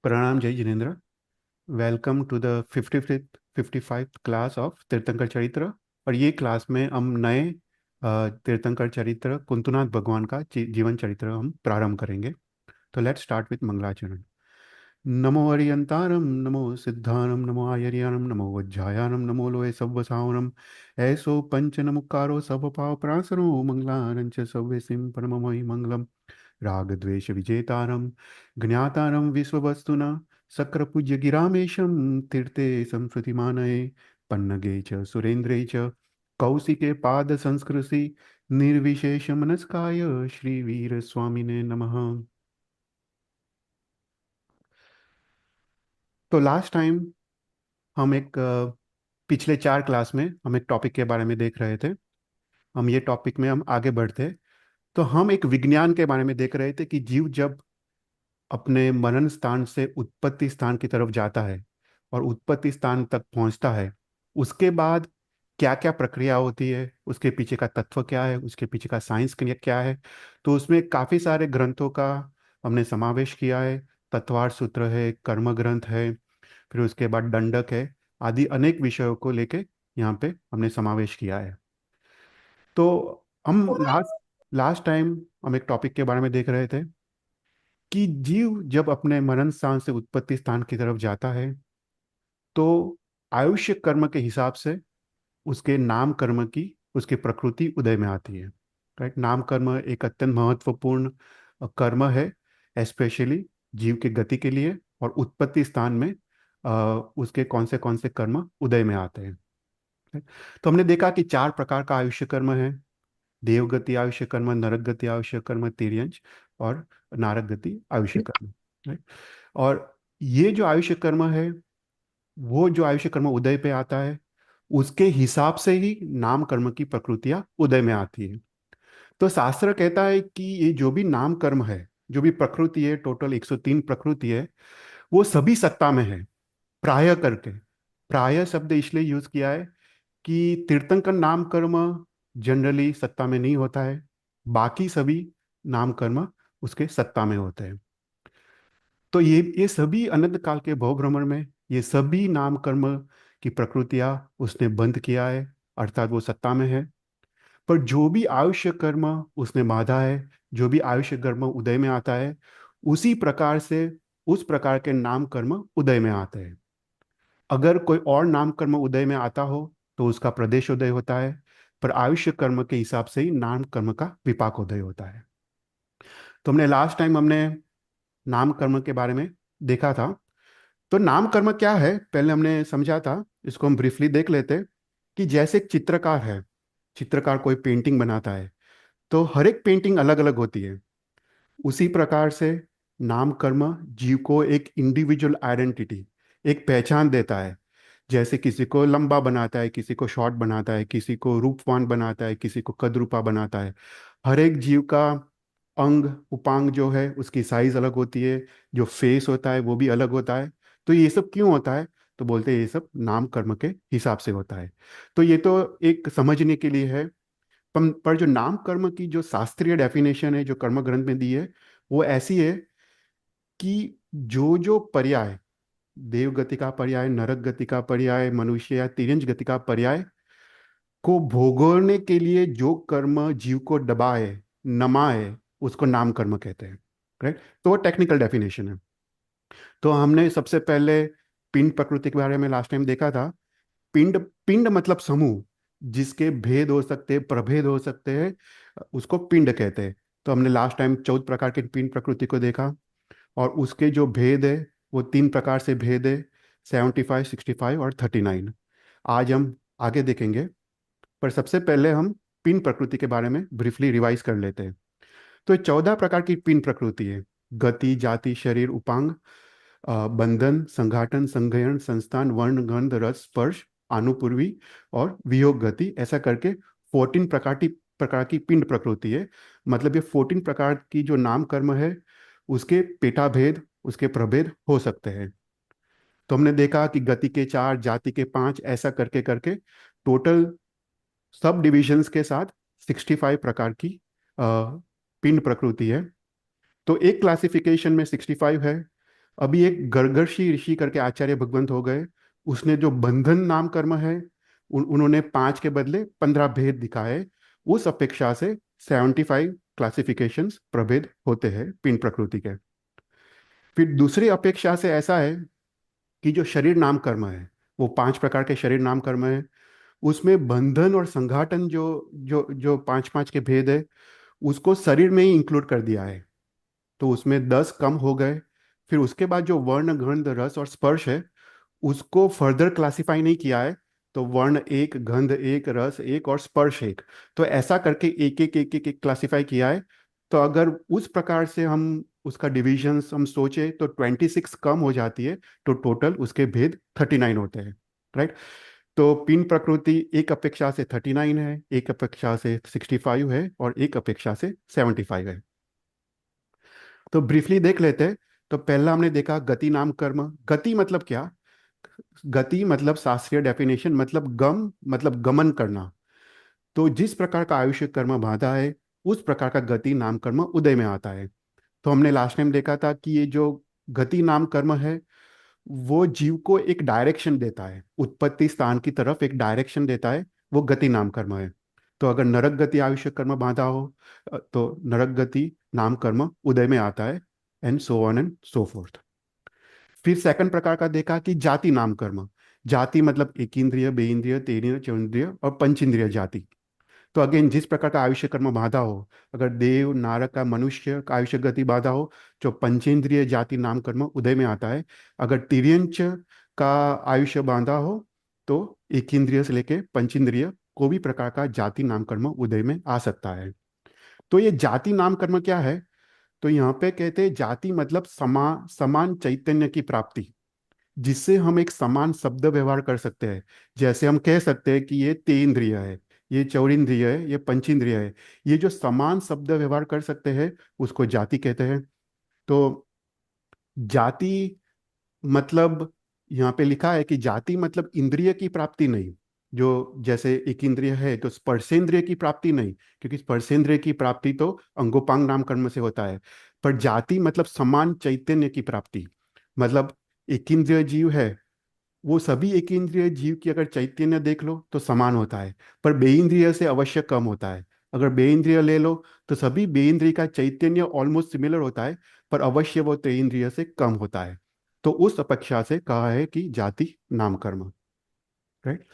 प्रणाम जय जिनेन्द्र। Welcome to the 55th class of Tirthankar Charitra. और ये क्लास में हम नए तीर्थंकर चरित्र कुंतुनाथ भगवान का जीवन चरित्र हम प्रारंभ करेंगे। तो लेट्स स्टार्ट विथ मंगलाचरण। नमो हरियंतारम नमो सिद्धानम नमो आयर्यानम नमो वज्जायानम नमो लोय सव्वसावनम ऐसो पंच नमुकारो सब पाव प्रासनो मंगलारंच सव्य सिम परममोहि मंगलम राग द्वेष विजेतारम ज्ञातारम विश्ववस्तुना शक्रपूज्य गिरामेशम तीर्थे संस्कृति मानये पन्नगे च सुरेन्द्रे च कौशिके पाद संस्कृति निर्विशेष मनस्काय श्री वीर स्वामिने नमः। तो लास्ट टाइम हम पिछले 4 क्लास में हम एक टॉपिक के बारे में देख रहे थे। हम ये टॉपिक में हम आगे बढ़ते, तो हम एक विज्ञान के बारे में देख रहे थे कि जीव जब अपने मनन स्थान से उत्पत्ति स्थान की तरफ जाता है और उत्पत्ति स्थान तक पहुंचता है, उसके बाद क्या क्या प्रक्रिया होती है, उसके पीछे का तत्व क्या है, उसके पीछे का साइंस क्या है। तो उसमें काफ़ी सारे ग्रंथों का हमने समावेश किया है। तत्वार सूत्र है, कर्म ग्रंथ है, फिर उसके बाद दंडक है, आदि अनेक विषयों को लेके यहाँ पे हमने समावेश किया है। तो हम लास्ट लास्ट टाइम हम एक टॉपिक के बारे में देख रहे थे कि जीव जब अपने मनन स्थान से उत्पत्ति स्थान की तरफ जाता है, तो आयुष्य कर्म के हिसाब से उसके नाम कर्म की उसकी प्रकृति उदय में आती है। राइट, नाम कर्म एक अत्यंत महत्वपूर्ण कर्म है, स्पेशली जीव के गति के लिए। और उत्पत्ति स्थान में उसके कौन से कर्म उदय में आते हैं। right? तो हमने देखा कि 4 प्रकार का आयुष्य कर्म है: देवगति आयुष्य कर्म, नरक गति आयुष्य कर्म, तिर्यंच और नारक गति आयुष्य कर्म। right? और ये जो आयुष्य कर्म है, वो जो आयुष्य कर्म उदय पे आता है, उसके हिसाब से ही नाम कर्म की प्रकृतियां उदय में आती है। तो शास्त्र कहता है कि ये जो भी नाम कर्म है, जो भी प्रकृति है, टोटल 103 प्रकृति है, वो सभी सत्ता में है। प्राय करके, प्राय शब्द इसलिए यूज किया है कि तीर्थंकर नाम कर्म जनरली सत्ता में नहीं होता है, बाकी सभी नाम कर्म उसके सत्ता में होते हैं। तो ये सभी अनंत काल के भव भ्रमण में ये सभी नाम कर्म की प्रकृतियां उसने बंद किया है, अर्थात वो सत्ता में है। पर जो भी आयुष्य कर्म उसने बांधा है, जो भी आयुष्य कर्म उदय में आता है, उसी प्रकार से उस प्रकार के नाम कर्म उदय में आते हैं। अगर कोई और नाम कर्म उदय में आता हो तो उसका प्रदेश उदय होता है, पर आयुष्य कर्म के हिसाब से ही नाम कर्म का विपाक उदय होता है। तो हमने लास्ट टाइम हमने नाम कर्म के बारे में देखा था। तो नाम कर्म क्या है पहले हमने समझा था, इसको हम ब्रीफली देख लेते। कि जैसे एक चित्रकार है, चित्रकार कोई पेंटिंग बनाता है, तो हर एक पेंटिंग अलग अलग होती है। उसी प्रकार से नाम कर्म जीव को एक इंडिविजुअल आइडेंटिटी, एक पहचान देता है। जैसे किसी को लंबा बनाता है, किसी को शॉर्ट बनाता है, किसी को रूपवान बनाता है, किसी को कदरूपा बनाता है। हर एक जीव का अंग उपांग जो है उसकी साइज अलग होती है, जो फेस होता है वो भी अलग होता है। तो ये सब क्यों होता है? तो बोलते हैं ये सब नाम कर्म के हिसाब से होता है। तो ये तो एक समझने के लिए है। पर जो नाम कर्म की जो शास्त्रीय डेफिनेशन है, जो कर्म ग्रंथ में दी है, वो ऐसी है कि जो जो पर्याय, देव गति का पर्याय, नरक गति का पर्याय, मनुष्य या तिर्यंच गति का पर्याय को भोगने के लिए जो कर्म जीव को दबाए, नमाए, उसको नाम कर्म कहते हैं। राइट, तो वो टेक्निकल डेफिनेशन है। तो हमने सबसे पहले पिंड प्रकृति के बारे में लास्ट टाइम देखा था। पिंड, पिंड मतलब समूह, जिसके भेद हो सकते हैं, प्रभेद हो सकते हैं, उसको पिंड कहते हैं। तो हमने लास्ट टाइम 14 प्रकार के पिंड प्रकृति को देखा, और उसके जो भेद है वो 3 प्रकार से भेद है: 75, 65 और 39। आज हम आगे देखेंगे, पर सबसे पहले हम पिंड प्रकृति के बारे में ब्रीफली रिवाइज कर लेते हैं। तो ये 14 प्रकार की पिंड प्रकृति है: गति, जाति, शरीर, उपांग, बंधन, संघाटन, संघयन, संस्थान, वर्ण, गंध, रस, स्पर्श, आनुपूर्वी और वियोग गति, ऐसा करके 14 प्रकार की पिंड प्रकृति है। मतलब ये 14 प्रकार की जो नाम कर्म है, उसके पेटा भेद, उसके प्रभेद हो सकते हैं। तो हमने देखा कि गति के 4, जाति के 5, ऐसा करके करके टोटल सब डिविजन्स के साथ 65 प्रकार की पिंड प्रकृति है। तो एक क्लासिफिकेशन में 65 है, अभी एक गर्गर्षि ऋषि करके आचार्य भगवंत हो गए, उसने जो बंधन नाम कर्म है, उन्होंने 5 के बदले 15 भेद दिखाए। उस अपेक्षा से 75 क्लासिफिकेशंस प्रभेद होते हैं पिंड प्रकृति के। फिर दूसरी अपेक्षा से ऐसा है कि जो शरीर नाम कर्म है, वो 5 प्रकार के शरीर नाम कर्म है, उसमें बंधन और संघाटन जो जो जो 5 5 के भेद है, उसको शरीर में ही इंक्लूड कर दिया है। तो उसमें 10 कम हो गए। फिर उसके बाद जो वर्ण गंध रस और स्पर्श है, उसको फर्दर क्लासिफाई नहीं किया है। तो वर्ण एक, गंध एक, रस एक और स्पर्श एक, तो ऐसा करके एक एक एक एक, एक क्लासिफाई किया है। तो अगर उस प्रकार से हम उसका डिविजन्स हम सोचे तो 26 कम हो जाती है, तो टोटल उसके भेद 39 होते हैं। राइट। तो पिंड प्रकृति एक अपेक्षा से 39 है, एक अपेक्षा से 65 है और एक अपेक्षा से 75 है। तो ब्रीफली देख लेते हैं। तो पहला हमने देखा गति नाम कर्म। गति मतलब क्या? गति मतलब शास्त्रीय डेफिनेशन मतलब गम मतलब गमन करना। तो जिस प्रकार का आयुष्य कर्म बांधा है, उस प्रकार का गति नाम कर्म उदय में आता है। तो हमने लास्ट टाइम देखा था कि ये जो गति नाम कर्म है, वो जीव को एक डायरेक्शन देता है, उत्पत्ति स्थान की तरफ एक डायरेक्शन देता है, वो गति नाम कर्म है। तो अगर नरक गति आयुष्य कर्म बांधा हो, तो नरक गति नाम कर्म उदय में आता है, and so on and so fourth. फिर सेकंड प्रकार का देखा कि जाति नाम कर्म। जाति मतलब एक इंद्रिय, बे इंद्रिय, तेन्द्रिय, चौंद्रिय और पंचेंद्रिय जाति। तो अगेन जिस प्रकार का आयुष्य कर्म बाधा हो, अगर देव नारक का मनुष्य का आयुष्य गति बाधा हो, जो पंचेंद्रिय जाति नाम कर्म उदय में आता है। अगर तिर्यंच का आयुष्य बांधा हो, तो एक इंद्रिय से लेके पंचेंद्रिय को भी प्रकार का जाति नाम कर्म उदय में आ सकता है। तो ये जाति नाम कर्म क्या है? तो यहाँ पे कहते हैं जाति मतलब समान चैतन्य की प्राप्ति, जिससे हम एक समान शब्द व्यवहार कर सकते हैं। जैसे हम कह सकते हैं कि ये तेन्द्रिय है, ये चौरिंद्रिय है, ये पंचेंद्रिय है। ये जो समान शब्द व्यवहार कर सकते हैं, उसको जाति कहते हैं। तो जाति मतलब, यहाँ पे लिखा है कि जाति मतलब इंद्रिय की प्राप्ति नहीं। जो जैसे एक इंद्रिय है तो स्पर्शेंद्रिय की प्राप्ति नहीं, क्योंकि स्पर्शेंद्रिय की प्राप्ति तो अंगोपांग नाम कर्म से होता है। पर जाति मतलब समान चैतन्य की प्राप्ति। मतलब एक इंद्रिय जीव है, वो सभी एक इंद्रिय जीव की अगर चैतन्य देख लो तो समान होता है, पर बे इंद्रिय से अवश्य कम होता है। अगर बे इंद्रिय ले लो तो सभी बे इंद्रिय का चैतन्य ऑलमोस्ट सिमिलर होता है, पर अवश्य वो ते इंद्रिय से कम होता है। तो उस अपेक्षा से कहा है कि जाति नाम कर्म। राइट।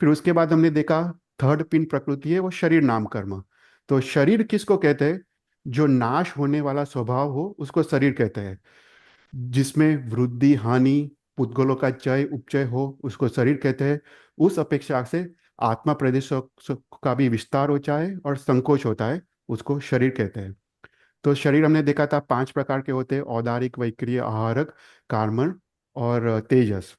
फिर उसके बाद हमने देखा थर्ड पिन प्रकृति है, वो शरीर नाम कर्म। तो शरीर किसको कहते हैं? जो नाश होने वाला स्वभाव हो उसको शरीर कहते हैं। जिसमें वृद्धि हानि, पुद्गलों का चय उपचय हो, उसको शरीर कहते हैं। उस अपेक्षा से आत्मा प्रदेश का भी विस्तार होता है और संकोच होता है, उसको शरीर कहते हैं। तो शरीर हमने देखा था 5 प्रकार के होते हैं: औदारिक, वैक्रिय, आहारक, कार्मण और तेजस।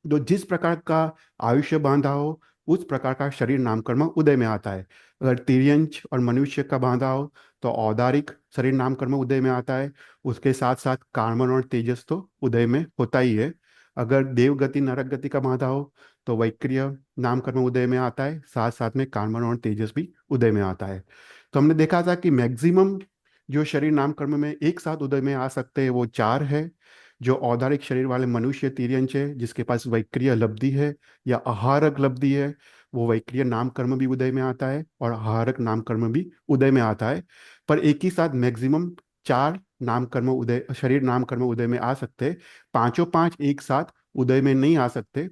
तो जिस प्रकार का आयुष्य बांधा हो, उस प्रकार का शरीर नामकर्म उदय में आता है। अगर तिर्यंच और मनुष्य का बांधा हो, तो औदारिक शरीर नामकर्म उदय में आता है। उसके साथ साथ कार्बन और तेजस तो उदय में होता ही है। अगर देवगति नरक गति का बांधा हो, तो वैक्रिय नामकर्म उदय में आता है, साथ साथ में कार्बन और तेजस भी उदय में आता है। तो हमने देखा था कि मैक्सिमम जो शरीर नामकर्म में एक साथ उदय में आ सकते हैं वो 4 है। जो औदारिक शरीर वाले मनुष्य तिर्यंच है, जिसके पास वैक्रिय लब्धि है या आहारक लब्धि है, वो वैक्रिय नाम कर्म भी उदय में आता है और आहारक नाम कर्म भी उदय में आता है। पर एक ही साथ मैक्सिमम 4 नाम कर्म उदय, शरीर नाम कर्म उदय में आ सकते हैं। पांचों 5 एक साथ उदय में नहीं आ सकते,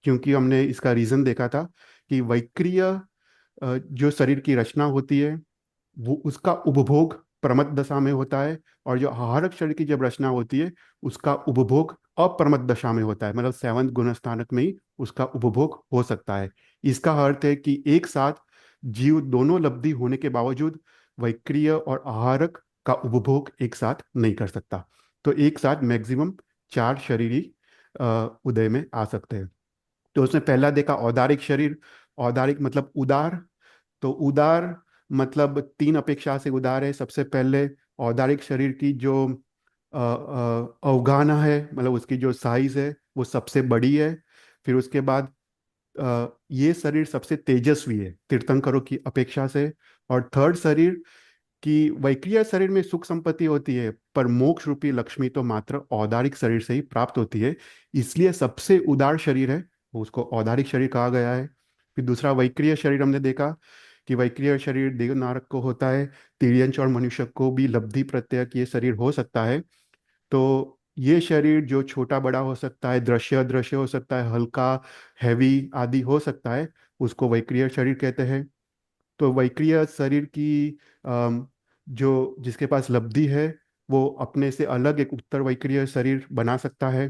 क्योंकि हमने इसका रीजन देखा था कि वैक्रिय जो शरीर की रचना होती है, वो उसका उपभोग प्रमथ दशा में होता है। और जो आहारक शरीर की जब रचना होती है, उसका उपभोग अप्रमथ दशा में होता है, मतलब 7वें गुणस्थानक में ही उसका उपभोग हो सकता है। इसका अर्थ है कि एक साथ जीव दोनों लब्धि होने के बावजूद वैक्रिय और आहारक का उपभोग एक साथ नहीं कर सकता। तो एक साथ मैक्सिमम 4 शरीर ही उदय में आ सकते हैं। तो उसने पहला देखा औदारिक शरीर। औदारिक मतलब उदार। तो उदार मतलब 3 अपेक्षा से उदार है। सबसे पहले औदारिक शरीर की जो अवगाहना है, मतलब उसकी जो साइज है वो सबसे बड़ी है। फिर उसके बाद ये शरीर सबसे तेजस्वी है तीर्थंकरों की अपेक्षा से। और थर्ड शरीर कि वैक्रिय शरीर में सुख संपत्ति होती है, पर मोक्ष रूपी लक्ष्मी तो मात्र औदारिक शरीर से ही प्राप्त होती है। इसलिए सबसे उदार शरीर है वो, उसको औदारिक शरीर कहा गया है। फिर दूसरा वैक्रिय शरीर हमने देखा कि वैक्रिय शरीर देवनारक को होता है, तिर्यंच और मनुष्य को भी लब्धि प्रत्यय ये शरीर हो सकता है। तो ये शरीर जो छोटा बड़ा हो सकता है, दृश्य अदृश्य हो सकता है, हल्का हैवी आदि हो सकता है, उसको वैक्रिय शरीर कहते हैं। तो वैक्रिय शरीर की जो जिसके पास लब्धि है वो अपने से अलग एक उत्तर वैक्रिय शरीर बना सकता है।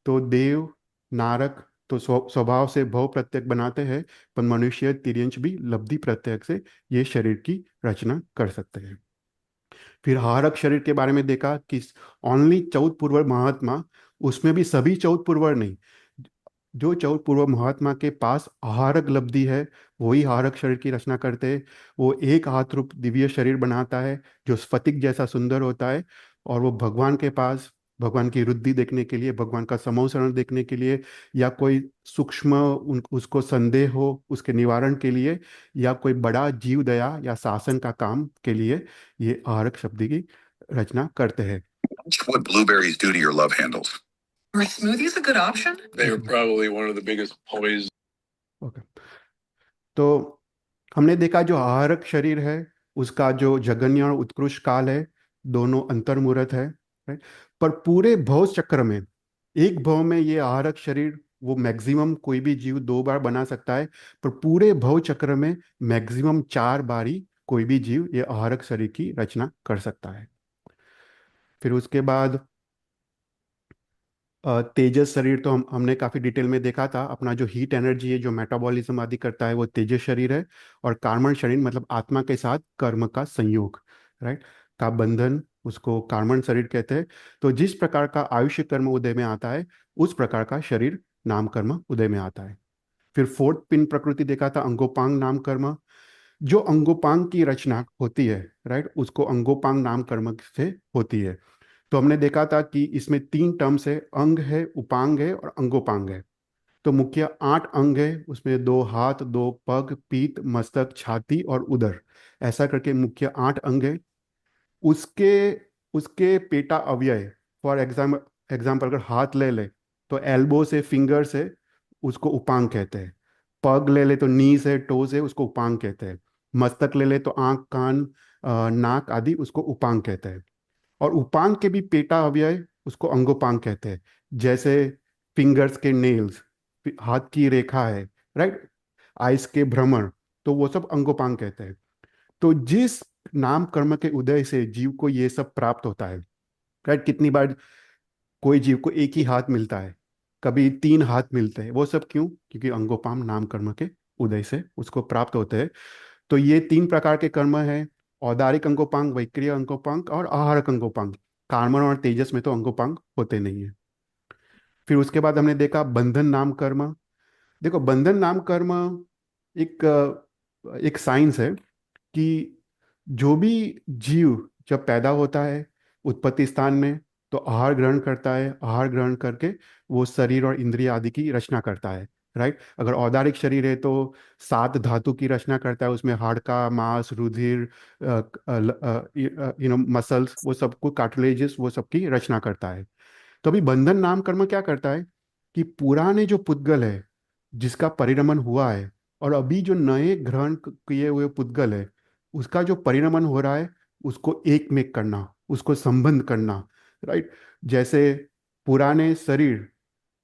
तो देव नारक तो स्वभाव से भव प्रत्यय बनाते हैं, पर मनुष्य तिर्यंच भी लब्धि प्रत्यय से ये शरीर की रचना कर सकते हैं। फिर हारक शरीर के बारे में देखा कि ओनली चौथ पूर्व महात्मा, उसमें भी सभी चौथ पूर्व नहीं, जो चौथ पूर्व महात्मा के पास आहारक लब्धि है वही हारक शरीर की रचना करते हैं। वो एक हाथ रूप दिव्य शरीर बनाता है जो स्फटिक जैसा सुंदर होता है, और वो भगवान के पास भगवान की रुद्धि देखने के लिए, भगवान का समोसरण देखने के लिए, या कोई सूक्ष्म उसको संदेह हो उसके निवारण के लिए, या कोई बड़ा जीव दया या शासन का काम के लिए ये आहारक शब्द की रचना करते हैं। What blueberries do to your love handles? Are smoothies a good option? They are probably one of the biggest poisons. Okay, तो हमने देखा जो आहारक शरीर है उसका जो जगन्य और उत्कृष्ट काल है, दोनों अंतर्मुहूर्त है, राइट। पर पूरे भव चक्र में, एक भव में ये आहारक शरीर वो मैक्सिमम कोई भी जीव 2 बार बना सकता है, पर पूरे भव चक्र में मैक्सिमम 4 बार ही कोई भी जीव ये आहारक शरीर की रचना कर सकता है। फिर उसके बाद तेजस शरीर तो हमने काफ़ी डिटेल में देखा था। अपना जो हीट एनर्जी है, जो मेटाबॉलिज्म आदि करता है, वो तेजस शरीर है। और कार्मण शरीर मतलब आत्मा के साथ कर्म का संयोग, राइट, का बंधन, उसको कार्मण शरीर कहते हैं। तो जिस प्रकार का आयुष्य कर्म उदय में आता है उस प्रकार का शरीर नाम कर्म उदय में आता है। फिर फोर्थ पिन प्रकृति देखा था, अंगोपांग नाम कर्म। जो अंगोपांग की रचना होती है, राइट, उसको अंगोपांग नाम कर्म से होती है। तो हमने देखा था कि इसमें 3 टर्म्स है, अंग है, उपांग है और अंगोपांग है। तो मुख्य 8 अंग है, उसमें 2 हाथ, 2 पग, पीठ, मस्तक, छाती और उदर, ऐसा करके मुख्य 8 अंग है। उसके उसके पेटा अव्यय, फॉर एग्जाम्पल अगर हाथ ले ले तो एल्बो से फिंगर से उसको उपांग कहते हैं। पग ले ले तो नी से टो से उसको उपांग कहते हैं। मस्तक ले ले तो आंख कान नाक आदि उसको उपांग कहते हैं। और उपांग के भी पेटा अव्यय उसको अंगोपांग कहते हैं। जैसे फिंगर्स के नेल्स, हाथ की रेखा है, राइट, आइस के भ्रमण, तो वो सब अंगोपांग कहते हैं। तो जिस नाम कर्म के उदय से जीव को ये सब प्राप्त होता है, राइट, कितनी बार कोई जीव को एक ही हाथ मिलता है, कभी 3 हाथ मिलते हैं, वो सब क्यों? क्योंकि अंगोपांग नाम कर्म के उदय से उसको प्राप्त होते हैं। तो ये 3 प्रकार के कर्म हैं, औदारिक अंगोपांग, वैक्रिय अंगोपांग और आहारक अंगोपांग। कार्मण और तेजस में तो अंगोपांग होते नहीं है। फिर उसके बाद हमने देखा बंधन नाम कर्म। देखो, बंधन नाम कर्म एक एक साइंस है कि जो भी जीव जब पैदा होता है उत्पत्ति स्थान में, तो आहार ग्रहण करता है, आहार ग्रहण करके वो शरीर और इंद्रिय आदि की रचना करता है, राइट। अगर औदारिक शरीर है तो 7 धातु की रचना करता है, उसमें हाड़का, मांस, रुधिर, मसल्स, वो सब को कार्टिलेजेस, वो सब की रचना करता है। तो अभी बंधन नाम कर्म क्या करता है कि पुराने जो पुद्गल है जिसका परिणमन हुआ है, और अभी जो नए ग्रहण किए हुए पुद्गल है उसका जो परिणमन हो रहा है, उसको एक में करना, उसको संबंध करना, राइट। जैसे पुराने शरीर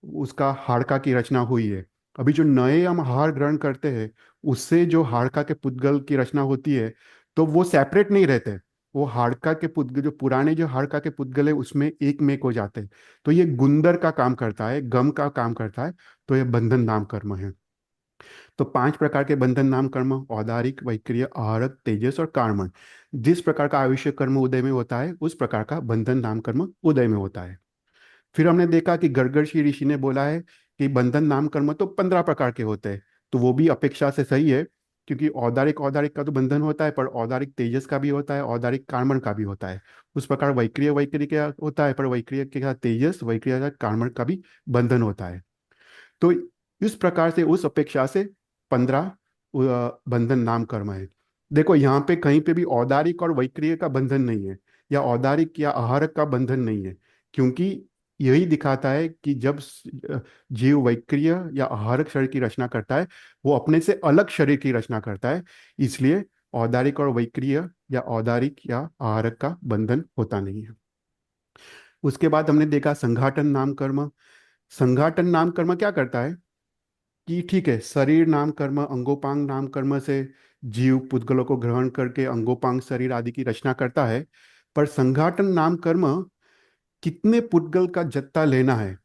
उसका हाड़का की रचना हुई है, अभी जो नए हम आहार ग्रहण करते हैं उससे जो हाड़का के पुद्गल की रचना होती है, तो वो सेपरेट नहीं रहते। वो हाड़का के पुद्गल, जो पुराने जो हाड़का के पुद्गल है उसमें एक में हो जाते हैं। तो ये गुंदर का काम करता है, गम का काम करता है। तो ये बंधन नाम कर्म है। तो 5 प्रकार के बंधन नाम कर्म, औदारिक, वैक्रिय, आहारक, तेजस और कार्मण। जिस प्रकार का आयुष्य कर्म उदय में होता है उस प्रकार का बंधन नाम कर्म उदय में होता है। फिर हमने देखा कि गर्गर्षि ऋषि ने बोला है कि बंधन नाम कर्म तो 15 प्रकार के होते हैं। तो वो भी अपेक्षा से सही है, क्योंकि औदारिक औदारिक का तो बंधन होता है, पर औदारिक तेजस का भी होता है, औदारिक कार्मण का भी होता है। उस प्रकार वैक्रिय वैक्रिय का होता है, पर वैक्रिय के साथ तेजस, वैक्रिय के साथ कार्मण का भी बंधन होता है। तो इस प्रकार से उस अपेक्षा से 15 बंधन नाम कर्म है। देखो यहाँ पे कहीं पे भी औदारिक और वैक्रिय का बंधन नहीं है, या औदारिक या आहारक का बंधन नहीं है, क्योंकि यही दिखाता है कि जब जीव वैक्रिय या आहारक शरीर की रचना करता है, वो अपने से अलग शरीर की रचना करता है। इसलिए औदारिक और वैक्रिय या औदारिक या आहारक का बंधन होता नहीं है। उसके बाद हमने देखा संघाटन नाम कर्म। संघाटन नाम कर्म क्या करता है कि ठीक है, शरीर नाम कर्म, अंगोपांग नाम कर्म से जीव पुद्गलों को ग्रहण करके अंगोपांग शरीर आदि की रचना करता है। पर संघाटन नाम कर्म कितने पुद्गल का जत्था लेना है,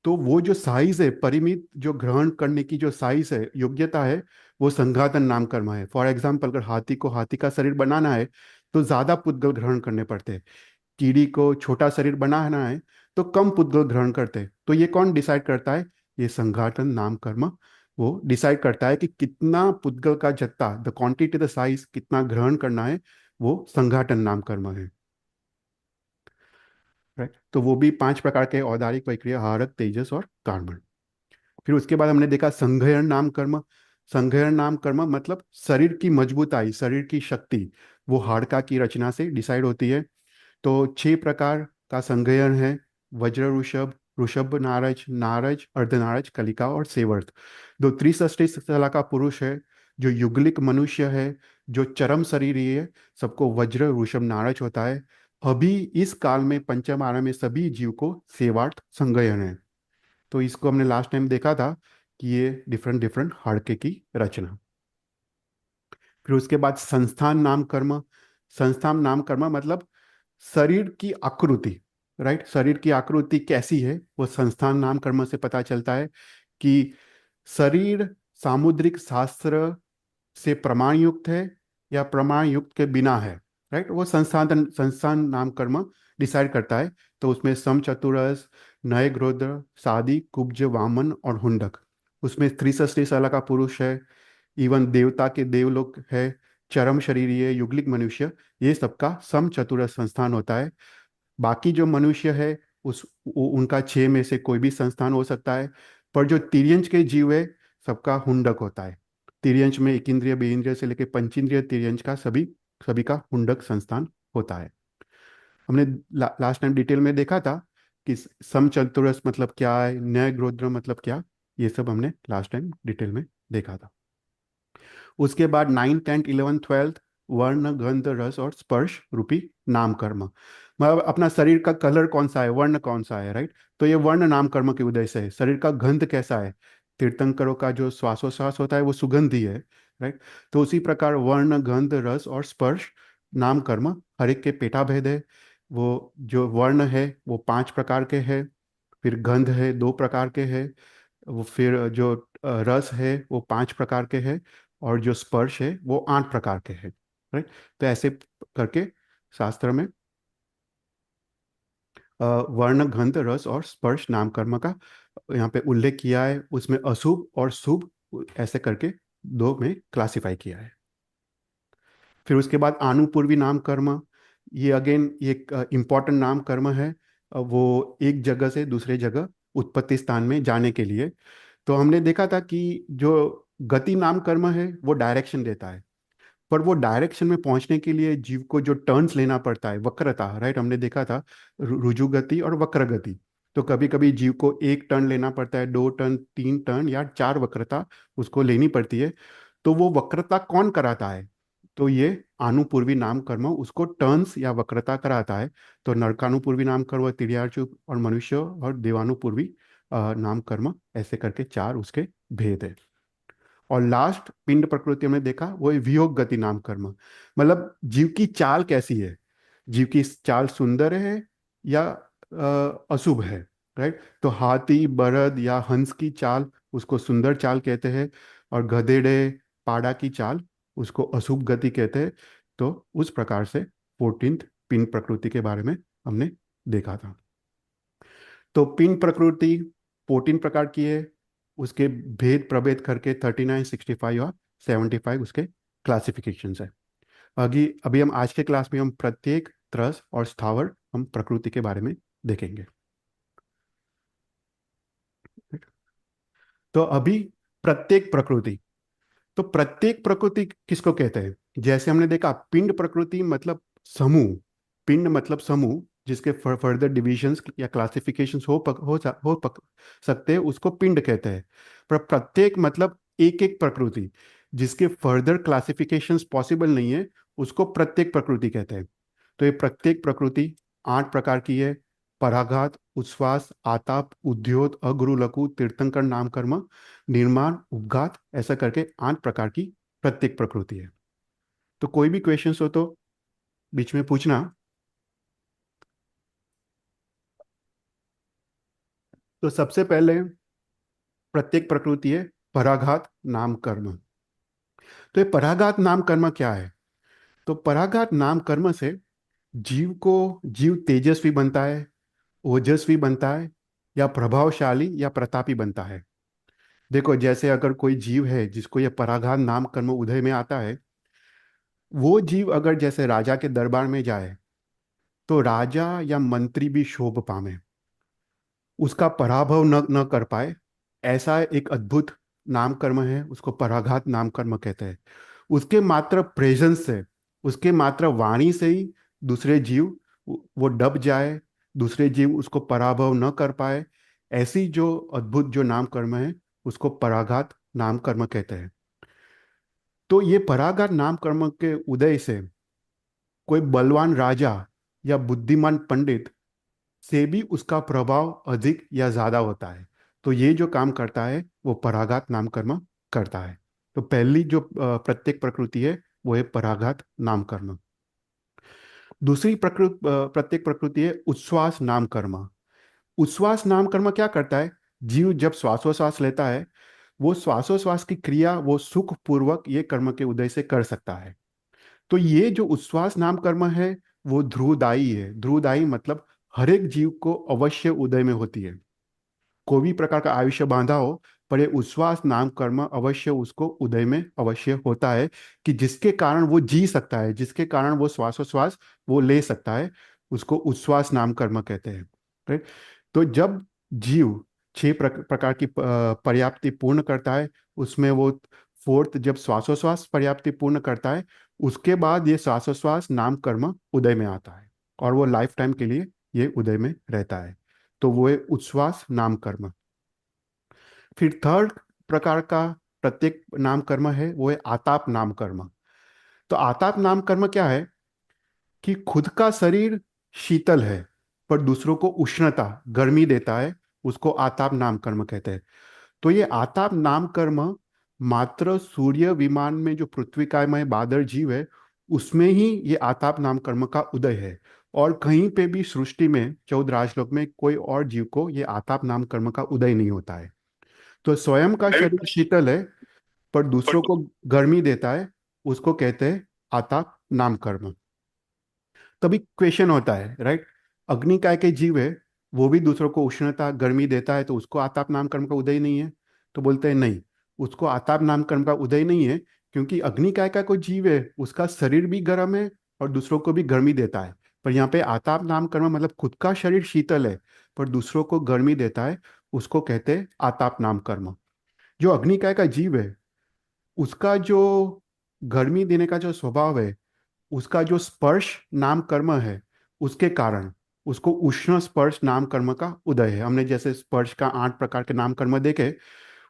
तो वो जो साइज है, परिमित जो ग्रहण करने की जो साइज है, योग्यता है, वो संघातन नाम कर्म है। फॉर एग्जाम्पल, अगर हाथी को हाथी का शरीर बनाना है तो ज्यादा पुद्गल ग्रहण करने पड़ते हैं। कीड़ी को छोटा शरीर बनाना है तो कम पुद्गल ग्रहण करते हैं। तो ये कौन डिसाइड करता है? ये संघाटन नाम कर्म। वो डिसाइड करता है कि कितना पुद्गल का जत्था, द क्वांटिटी, द साइज, कितना ग्रहण करना है, वो संघाटन नाम कर्म है। राइट, तो वो भी 5 प्रकार के: औदारिक, वैक्रिय, हारक, तेजस और कार्बन। फिर उसके बाद हमने देखा संघयन नाम कर्म। संघयन नाम कर्म मतलब शरीर की मजबूताई, शरीर की शक्ति, वो हाड़का की रचना से डिसाइड होती है। तो 6 प्रकार का संघयन है: वज्र ऋषभ, ऋषभ नारज, नारज, अर्धनारज, कलिका और सेवर्त। दो त्रिसष्टी सला का पुरुष है, जो युगलिक मनुष्य है, जो चरम शरीरी है, सबको वज्र ऋषभ नारज होता है। अभी इस काल में पंचम आरा में सभी जीव को सेवार्थ संगयन है। तो इसको हमने लास्ट टाइम देखा था कि ये डिफरेंट डिफरेंट हाड़के की रचना। फिर उसके बाद संस्थान नाम कर्म। संस्थान नाम कर्म मतलब शरीर की आकृति। राइट, शरीर की आकृति कैसी है, वो संस्थान नाम कर्म से पता चलता है कि शरीर सामुद्रिक शास्त्र से प्रमाण युक्त है या प्रमाण युक्त के बिना है। राइट, वो संस्थान संस्थान नाम कर्म डिसाइड करता है। तो उसमें समचतुरस, नय ग्रोद्र, सादी, कुब्ज, वामन और हुंडक। उसमें त्रिसष्टी साल का पुरुष है, इवन देवता के देवलोक है, चरम शरीरी है, युगलिक मनुष्य, ये सबका समचतुरस संस्थान होता है। बाकी जो मनुष्य है, उनका 6 में से कोई भी संस्थान हो सकता है। पर जो तिर्यंच के जीव है, सबका हुंडक होता है। तिर्यंच में एक इंद्रिय, बे इंद्रिय से लेकर पंचेंद्रिय तिर्यंच का सभी सभी का हुंडक संस्थान होता है। हमने लास्ट टाइम डिटेल में देखा था कि समचतुरस मतलब क्या है, न्याय ग्रोद्र मतलब क्या, ये सब हमने लास्ट टाइम डिटेल में देखा था। उसके बाद 9th 10th 11th 12th वर्ण, गंध, रस और स्पर्श रूपी नाम कर्म। मतलब अपना शरीर का कलर कौन सा है, वर्ण कौन सा है। राइट, तो ये वर्ण नाम कर्म के उदय से है। शरीर का गंध कैसा है, तीर्थंकरों का जो श्वासोश्वास होता है वो सुगंधी है। राइट, तो उसी प्रकार वर्ण, गंध, रस और स्पर्श नाम कर्म हर एक के पेटा भेद है। वो जो वर्ण है वो 5 प्रकार के हैं, फिर गंध है 2 प्रकार के हैं, वो फिर जो रस है वो 5 प्रकार के हैं, और जो स्पर्श है वो 8 प्रकार के हैं। राइट, तो ऐसे करके शास्त्र में वर्ण, गंध, रस और स्पर्श नाम कर्म का यहाँ पे उल्लेख किया है। उसमें अशुभ और शुभ ऐसे करके 2 में क्लासिफाई किया है। फिर उसके बाद आनुपूर्वी नाम कर्म। ये अगेन एक इम्पॉर्टेंट नाम कर्म है। वो एक जगह से दूसरे जगह उत्पत्ति स्थान में जाने के लिए। तो हमने देखा था कि जो गति नाम कर्म है वो डायरेक्शन देता है, पर वो डायरेक्शन में पहुंचने के लिए जीव को जो टर्न्स लेना पड़ता है, वक्रता। राइट, हमने देखा था रुजु गति और वक्र गति। तो कभी कभी जीव को एक टर्न लेना पड़ता है, 2 टर्न, 3 टर्न या 4 वक्रता उसको लेनी पड़ती है। तो वो वक्रता कौन कराता है? तो ये आनुपूर्वी नाम कर्म उसको टर्न्स या वक्रता कराता है। तो नरकानुपूर्वी नाम कर्म तिर्याचु और मनुष्य, और देवानुपूर्वी नाम कर्म, ऐसे करके 4 उसके भेद है। और लास्ट पिंड प्रकृति में देखा वो है वियोग गति नाम कर्म। मतलब जीव की चाल कैसी है, जीव की चाल सुंदर है या अशुभ है। राइट, तो हाथी, बरद या हंस की चाल उसको सुंदर चाल कहते हैं, और गधेड़े, पाड़ा की चाल उसको अशुभ गति कहते हैं। तो उस प्रकार से 14th पिंड प्रकृति के बारे में हमने देखा था। तो पिंड प्रकृति 14 प्रकार की है, उसके भेद प्रभेद करके 39, 65 और 75 उसके क्लासिफिकेशंस है। अभी अभी हम आज के क्लास में हम प्रत्येक त्रस और स्थावर हम प्रकृति के बारे में देखेंगे। तो अभी प्रत्येक प्रकृति, तो प्रत्येक प्रकृति किसको कहते हैं? जैसे हमने देखा पिंड प्रकृति मतलब समूह, पिंड मतलब समूह जिसके फर्दर डिविजन्स या क्लासिफिकेशंस सकते हैं, उसको पिंड कहते हैं। पर प्रत्येक मतलब एक एक प्रकृति जिसके फर्दर क्लासिफिकेशंस पॉसिबल नहीं है, उसको प्रत्येक प्रकृति कहते हैं। तो ये प्रत्येक प्रकृति 8 प्रकार की है: पराघात, उच्छ्वास, आताप, उद्योत, अगुरु, लघु, तीर्थंकर, नाम, कर्म, निर्माण, उपघात, ऐसा करके 8 प्रकार की प्रत्येक प्रकृति है। तो कोई भी क्वेश्चंस हो तो बीच में पूछना। तो सबसे पहले प्रत्येक प्रकृति है पराघात नाम कर्म। तो ये पराघात नाम कर्म क्या है? तो पराघात नाम कर्म से जीव तेजस्वी बनता है, ओजस्वी बनता है, या प्रभावशाली या प्रतापी बनता है। देखो, जैसे अगर कोई जीव है जिसको ये पराघात नाम कर्म उदय में आता है, वो जीव अगर जैसे राजा के दरबार में जाए तो राजा या मंत्री भी शोभ पावे, उसका पराभव न कर पाए, ऐसा एक अद्भुत नाम कर्म है, उसको पराघात नाम कर्म कहते हैं। उसके मात्र प्रेजेंस से, उसके मात्र वाणी से ही दूसरे जीव वो दब जाए, दूसरे जीव उसको पराभव न कर पाए, ऐसी जो अद्भुत जो नाम कर्म है, उसको पराघात नाम कर्म कहते हैं। तो ये पराघात नाम कर्म के उदय से कोई बलवान राजा या बुद्धिमान पंडित से भी उसका प्रभाव अधिक या ज्यादा होता है। तो ये जो काम करता है वो पराघात नाम कर्म करता है। तो पहली जो प्रत्येक प्रकृति है वो है पराघात नाम कर्म। दूसरी प्रत्येक प्रकृति है उच्छ्वास नाम कर्म। उच्छ्वास नाम कर्म क्या करता है? जीव जब श्वासोश्वास लेता है, वो श्वासोश्वास की क्रिया वो सुख पूर्वक ये कर्म के उदय से कर सकता है। तो ये जो उच्छ्वास नाम कर्म है वो ध्रुवदायी है। ध्रुवदायी मतलब हर एक जीव को अवश्य उदय में होती है। कोई भी प्रकार का आयुष्य बांधा हो, पर ये उच्छ्वास नाम कर्म अवश्य उसको उदय में अवश्य होता है, कि जिसके कारण वो जी सकता है, जिसके कारण वो श्वासोश्वास वो ले सकता है, उसको उच्छ्वास नाम कर्म कहते हैं। राइट। तो जब जीव 6 प्रकार की पर्याप्ति पूर्ण करता है, उसमें वो फोर्थ जब श्वासोश्वास पर्याप्ति पूर्ण करता है, उसके बाद ये श्वासोश्वास नाम कर्म उदय में आता है, और वो लाइफ टाइम के लिए ये उदय में रहता है। तो वो है उच्छ्वास नाम कर्म। फिर थर्ड प्रकार का प्रत्येक नाम कर्म है वो है आताप नाम कर्म। तो आताप नाम कर्म क्या है? कि खुद का शरीर शीतल है पर दूसरों को उष्णता गर्मी देता है, उसको आताप नाम कर्म कहते हैं। तो ये आताप नाम कर्म मात्र सूर्य विमान में जो पृथ्वी कायमय बादल जीव है, उसमें ही ये आताप नाम कर्म का उदय है। और कहीं पे भी सृष्टि में 14 राजलोक में कोई और जीव को ये आताप नाम कर्म का उदय नहीं होता है। तो स्वयं का शरीर शीतल है पर दूसरों को गर्मी देता है, उसको कहते हैं आताप नाम कर्म। तभी क्वेश्चन होता है, राइट, अग्नि काय के जीव है, वो भी दूसरों को उष्णता गर्मी देता है, तो उसको आताप नाम कर्म का उदय नहीं है? तो बोलते हैं नहीं, उसको आताप नाम कर्म का उदय नहीं है, क्योंकि अग्नि काय का कोई जीव है, उसका शरीर भी गर्म है और दूसरों को भी गर्मी देता है। पर यहाँ पे आताप नाम कर्म मतलब खुद का शरीर शीतल है पर दूसरों को गर्मी देता है, उसको कहते हैं आताप नाम कर्म। जो अग्निकाय का जीव है, उसका जो गर्मी देने का जो स्वभाव है, उसका जो स्पर्श नाम कर्म है, उसके कारण उसको उष्ण स्पर्श नाम कर्म का उदय है। हमने जैसे स्पर्श का 8 प्रकार के नाम कर्म देखे,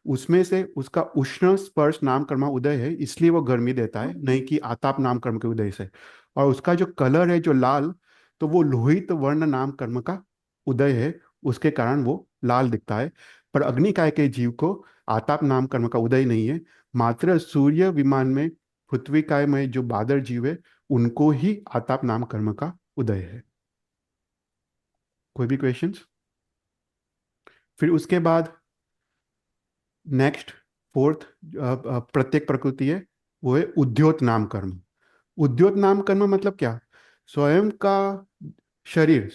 उसमें से उसका उष्ण स्पर्श नाम कर्म उदय है, इसलिए वो गर्मी देता है, नहीं कि आताप नाम कर्म के उदय से। और उसका जो कलर है जो लाल, तो वो लोहित वर्ण नाम कर्म का उदय है, उसके कारण वो लाल दिखता है। पर अग्निकाय के जीव को आताप नाम कर्म का उदय नहीं है, मात्र सूर्य विमान में पृथ्वी काय में जो बादल जीव है, उनको ही आताप नाम कर्म का उदय है। कोई भी क्वेश्चंस? फिर उसके बाद नेक्स्ट फोर्थ प्रत्येक प्रकृति है वो है उद्योत नाम कर्म। उद्योत नाम कर्म मतलब क्या? स्वयं का शरीर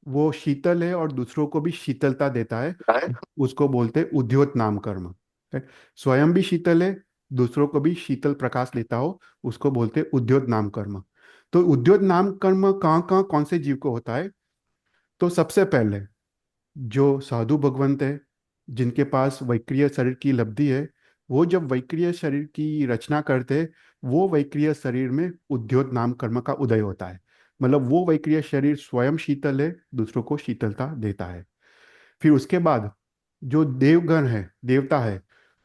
वो शीतल है और दूसरों को भी शीतलता देता है, उसको बोलते हैं उद्योत नाम कर्म। right? स्वयं भी शीतल है, दूसरों को भी शीतल प्रकाश लेता हो, उसको बोलते हैं उद्योत नाम कर्म। तो उद्योत नाम कर्म कहाँ कहाँ कौन से जीव को होता है? तो सबसे पहले जो साधु भगवंत है, जिनके पास वैक्रिय शरीर की लब्धि है, वो जब वैक्रिय शरीर की रचना करते, वो वैक्रिय शरीर में उद्योत नाम कर्म का उदय होता है। मतलब वो वैक्रिय शरीर स्वयं शीतल है, दूसरों को शीतलता देता है। फिर उसके बाद जो देवगण है, देवता है,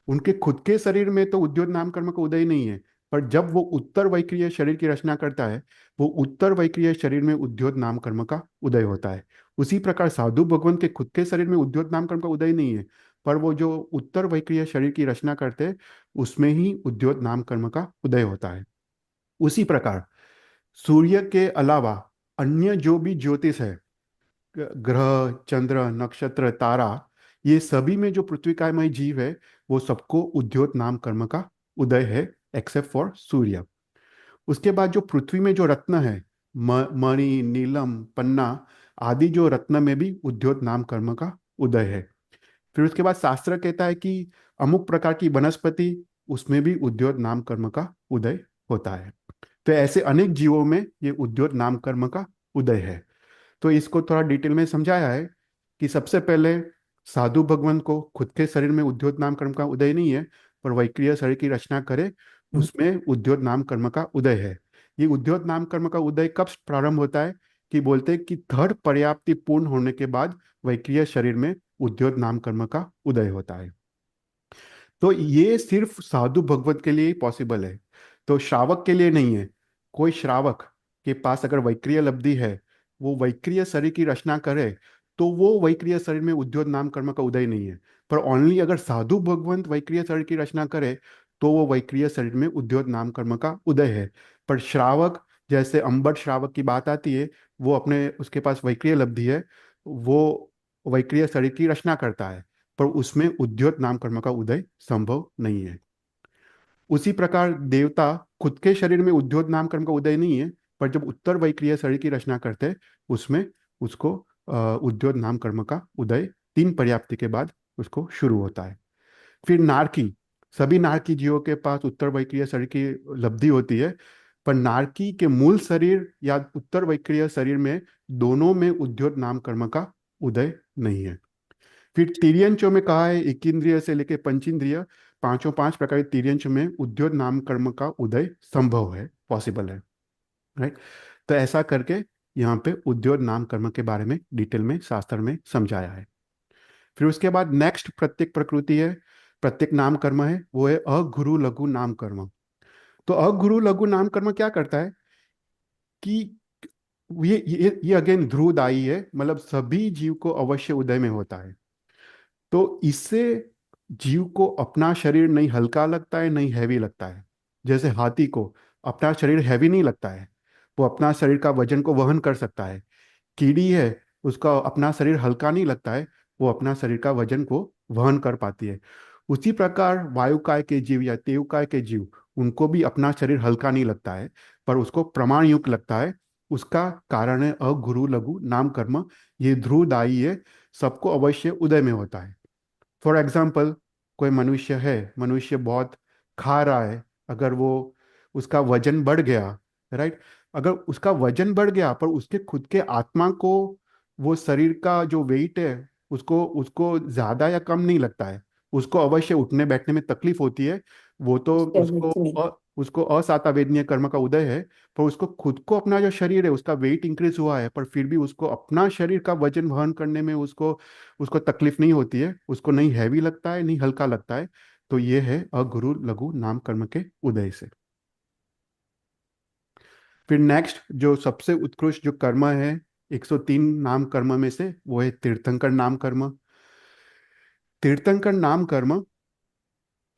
उनके खुद के शरीर में तो उद्योत नाम कर्म का उदय नहीं है। पर जब वो उत्तर वैक्रिय शरीर की रचना करता है, वो उत्तर वैक्रिय शरीर में उद्योत नाम कर्म का उदय होता है। उसी प्रकार साधु भगवंत के खुद के शरीर में उद्योत नाम कर्म का उदय नहीं है, पर वो जो उत्तर वैक्रिय शरीर की रचना करते हैं, उसमें ही उद्योत नाम कर्म का उदय होता है। उसी प्रकार सूर्य के अलावा अन्य जो भी ज्योतिष है, ग्रह, चंद्र, नक्षत्र, तारा, ये सभी में जो पृथ्वीकायमय जीव है, वो सबको उद्योत नाम कर्म का उदय है, एक्सेप्ट फॉर सूर्य। उसके बाद जो पृथ्वी में जो रत्न है, मणि, नीलम, पन्ना आदि, जो रत्न में भी उद्योत नाम कर्म का उदय है। फिर उसके बाद शास्त्र कहता है कि अमुक प्रकार की वनस्पति, उसमें भी उद्योत नाम कर्म का उदय होता है। तो ऐसे अनेक जीवों में ये उद्योत नाम कर्म का उदय है। तो इसको थोड़ा डिटेल में समझाया है कि सबसे पहले साधु भगवान को खुद के शरीर में उद्योत नाम कर्म का उदय नहीं है, पर वैक्रिय शरीर की रचना करे, उसमें उद्योत नाम कर्म का उदय है। ये उद्योत नाम कर्म का उदय कब प्रारंभ होता है? कि बोलते हैं कि थर्ड पर्याप्ति पूर्ण होने के बाद वैक्रिय शरीर में उद्योत नाम कर्म का उदय होता है। तो ये सिर्फ साधु भगवत के लिए ही पॉसिबल है, तो श्रावक के लिए नहीं है। कोई श्रावक के पास अगर वैक्रिय लब्धि है, वो वैक्रिय शरीर की रचना करे, तो वो वैक्रिय शरीर में उद्योत नाम कर्म का उदय नहीं है। पर ओनली अगर साधु भगवंत वैक्रिय शरीर की रचना करे, तो वो वैक्रिय शरीर में उद्योत नाम कर्म का उदय है। पर श्रावक, जैसे अंबट श्रावक की बात आती है, वो अपने उसके पास वैक्रिय लब्धि है, वो वैक्रिय शरीर की रचना करता है, पर उसमें उद्योत नाम कर्म का उदय संभव नहीं है। उसी प्रकार देवता खुद के शरीर में उद्योत नाम कर्म का उदय नहीं है, पर जब उत्तर वैक्रिय शरीर की रचना करते हैं, उसमें उसको उद्योत नाम कर्म का उदय तीन पर्याप्ति के बाद उसको शुरू होता है। फिर नारकी, सभी नारकी जीवों के पास उत्तर वैक्रिय शरीर की लब्धि होती है, पर नारकी के मूल शरीर या उत्तर वैक्रिय शरीर में, दोनों में उद्योत नाम कर्म का उदय नहीं है। फिर तिर्यंचों में कहा है, एक इंद्रिय से लेकर पंचेंद्रिय, पांचों पांच प्रकार के तिर्यंच में उद्योत नाम कर्म का उदय संभव है, पॉसिबल है। राइट। तो ऐसा करके यहाँ पे उद्योत नाम कर्म के बारे में डिटेल में शास्त्र में समझाया है। फिर उसके बाद नेक्स्ट प्रत्येक प्रकृति है, प्रत्येक नाम कर्म है, वो है अगुरु लघु नाम कर्म। तो अगुरु लघु नाम कर्म क्या करता है कि ये अगेन ध्रुवदायी है, मतलब सभी जीव को अवश्य उदय में होता है। तो इससे जीव को अपना शरीर नहीं हल्का लगता है, नहीं हैवी लगता है। जैसे हाथी को अपना शरीर हैवी नहीं लगता है, वो अपना शरीर का वजन को वहन कर सकता है। कीड़ी है, उसका अपना शरीर हल्का नहीं लगता है, वो अपना शरीर का वजन को वहन कर पाती है। उसी प्रकार वायुकाय के जीव या तेवकाय के जीव, उनको भी अपना शरीर हल्का नहीं लगता है, पर उसको प्रमाण युक्त लगता है। उसका कारण है अगुरु लघु नाम कर्म, ये ध्रुवदायी है, सबको अवश्य उदय में होता है। फॉर एग्जाम्पल, कोई मनुष्य है, मनुष्य बहुत खा रहा है, अगर वो उसका वजन बढ़ गया, राइट, अगर उसका वजन बढ़ गया पर उसके खुद के आत्मा को वो शरीर का जो वेट है, उसको उसको ज्यादा या कम नहीं लगता है, उसको अवश्य उठने बैठने में तकलीफ होती है। वो तो उसको असातावेदनीय कर्म का उदय है। पर उसको खुद को अपना जो शरीर है, उसका वेट इंक्रीज हुआ है, पर फिर भी उसको अपना शरीर का वजन वहन करने में उसको उसको तकलीफ नहीं होती है, उसको नहीं हैवी लगता है, नहीं हल्का लगता है। तो ये है अगुरु लघु नाम कर्म के उदय से। फिर नेक्स्ट जो सबसे उत्कृष्ट जो कर्म है 103 नाम कर्म में से, वो है तीर्थंकर नाम कर्म। तीर्थंकर नाम कर्म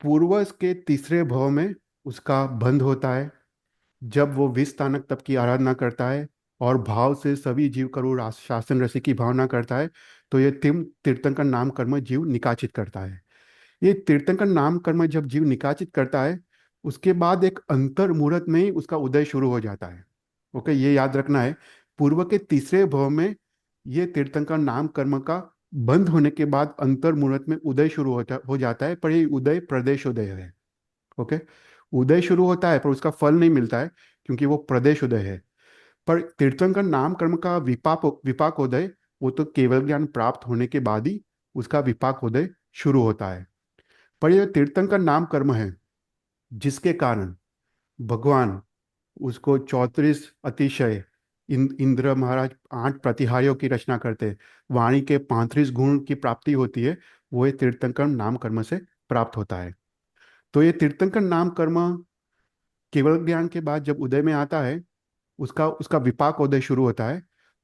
पूर्वज के तीसरे भव में उसका बंध होता है, जब वो विष स्थानक तप की आराधना करता है और भाव से सभी जीव करो शासन रसी की भावना करता है, तो ये तीर्थंकर नाम कर्म जीव निकाचित करता है। ये तीर्थंकर नाम कर्म जब जीव निकाचित करता है, उसके बाद एक अंतर मुहूर्त में ही उसका उदय शुरू हो जाता है। ओके, ये याद रखना है। पूर्व के तीसरे भाव में ये तीर्थंकर नाम कर्म का बंद होने के बाद अंतर मुहूर्त में उदय शुरू हो जाता है, पर ये उदय प्रदेश उदय है। ओके, उदय शुरू होता है पर उसका फल नहीं मिलता है, क्योंकि वो प्रदेश उदय है। पर तीर्थंकर नाम कर्म का विपाक उदय, वो तो केवल ज्ञान प्राप्त होने के बाद ही उसका विपाक उदय शुरू होता है। पर ये तीर्थंकर नाम कर्म है जिसके कारण भगवान उसको 34 अतिशय, इंद्र महाराज 8 प्रतिहारियों की रचना करते, वाणी के 35 गुण की प्राप्ति होती है, वो ये तीर्थंकर नाम कर्म से प्राप्त होता है। तो ये तीर्थंकर नाम कर्म केवल ज्ञान के बाद जब उदय में आता है, उसका उसका विपाक उदय शुरू होता है।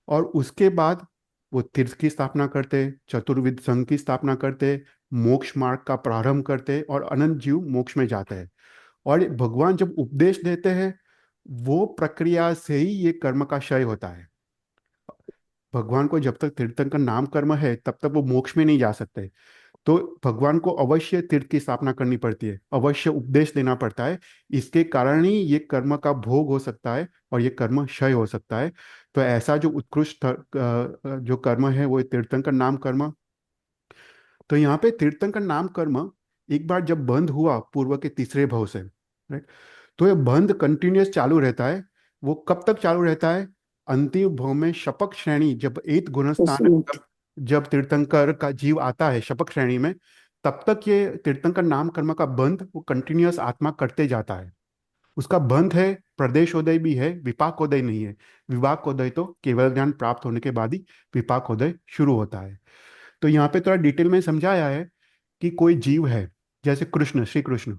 और उसके बाद वो तीर्थ की स्थापना करते, चतुर्विध संघ की स्थापना करते, मोक्ष मार्ग का प्रारंभ करते और अनंत जीव मोक्ष में जाते हैं। और भगवान जब उपदेश देते हैं, वो प्रक्रिया से ही ये कर्म का क्षय होता है। भगवान को जब तक तीर्थंकर नाम कर्म है तब तक वो मोक्ष में नहीं जा सकते। तो भगवान को अवश्य तीर्थ की स्थापना करनी पड़ती है, अवश्य उपदेश देना पड़ता है। इसके कारण ही ये कर्म का भोग हो सकता है और ये कर्म क्षय हो सकता है। तो ऐसा जो उत्कृष्ट जो कर्म है वो तीर्थंकर नाम कर्म। तो यहाँ पे तीर्थंकर नाम कर्म एक बार जब बंद हुआ पूर्व के तीसरे भाव से, राइट, तो ये बंद कंटिन्यूस चालू रहता है। वो कब तक चालू रहता है? अंतिम भाव में शपक श्रेणी, जब एक गुणस्थान, जब तीर्थंकर का जीव आता है शपक श्रेणी में, तब तक ये तीर्थंकर नाम कर्म का बंध वो कंटिन्यूअस आत्मा करते जाता है। उसका बंध है, प्रदेशोदय भी है, विपाकोदय नहीं है। विपाकोदय तो केवल ज्ञान प्राप्त होने के बाद ही विपाकोदय शुरू होता है। तो यहाँ पे थोड़ा डिटेल में समझाया है कि कोई जीव है, जैसे कृष्ण, श्री कृष्ण,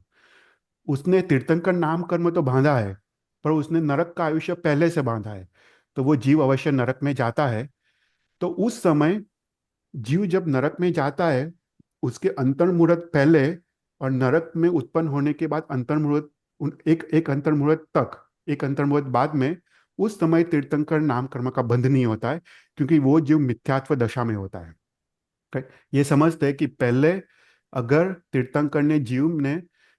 उसने तीर्थंकर नाम कर्म तो बांधा है, पर उसने नरक का आयुष्य पहले से बांधा है। तो वो जीव अवश्य नरक में जाता है। तो उस समय जीव जब नरक में जाता है, उसके अंतर्मुहूर्त पहले और नरक में उत्पन्न होने के बाद अंतर्मुहूर्त, एक एक अंतर्मुहूर्त तक, एक अंतर्मुहूर्त बाद में, उस समय तीर्थंकर नाम कर्म का बंध नहीं होता है, क्योंकि वो जीव मिथ्यात्व दशा में होता है। ये समझते हैं कि पहले अगर तीर्थंकर ने, जीव ने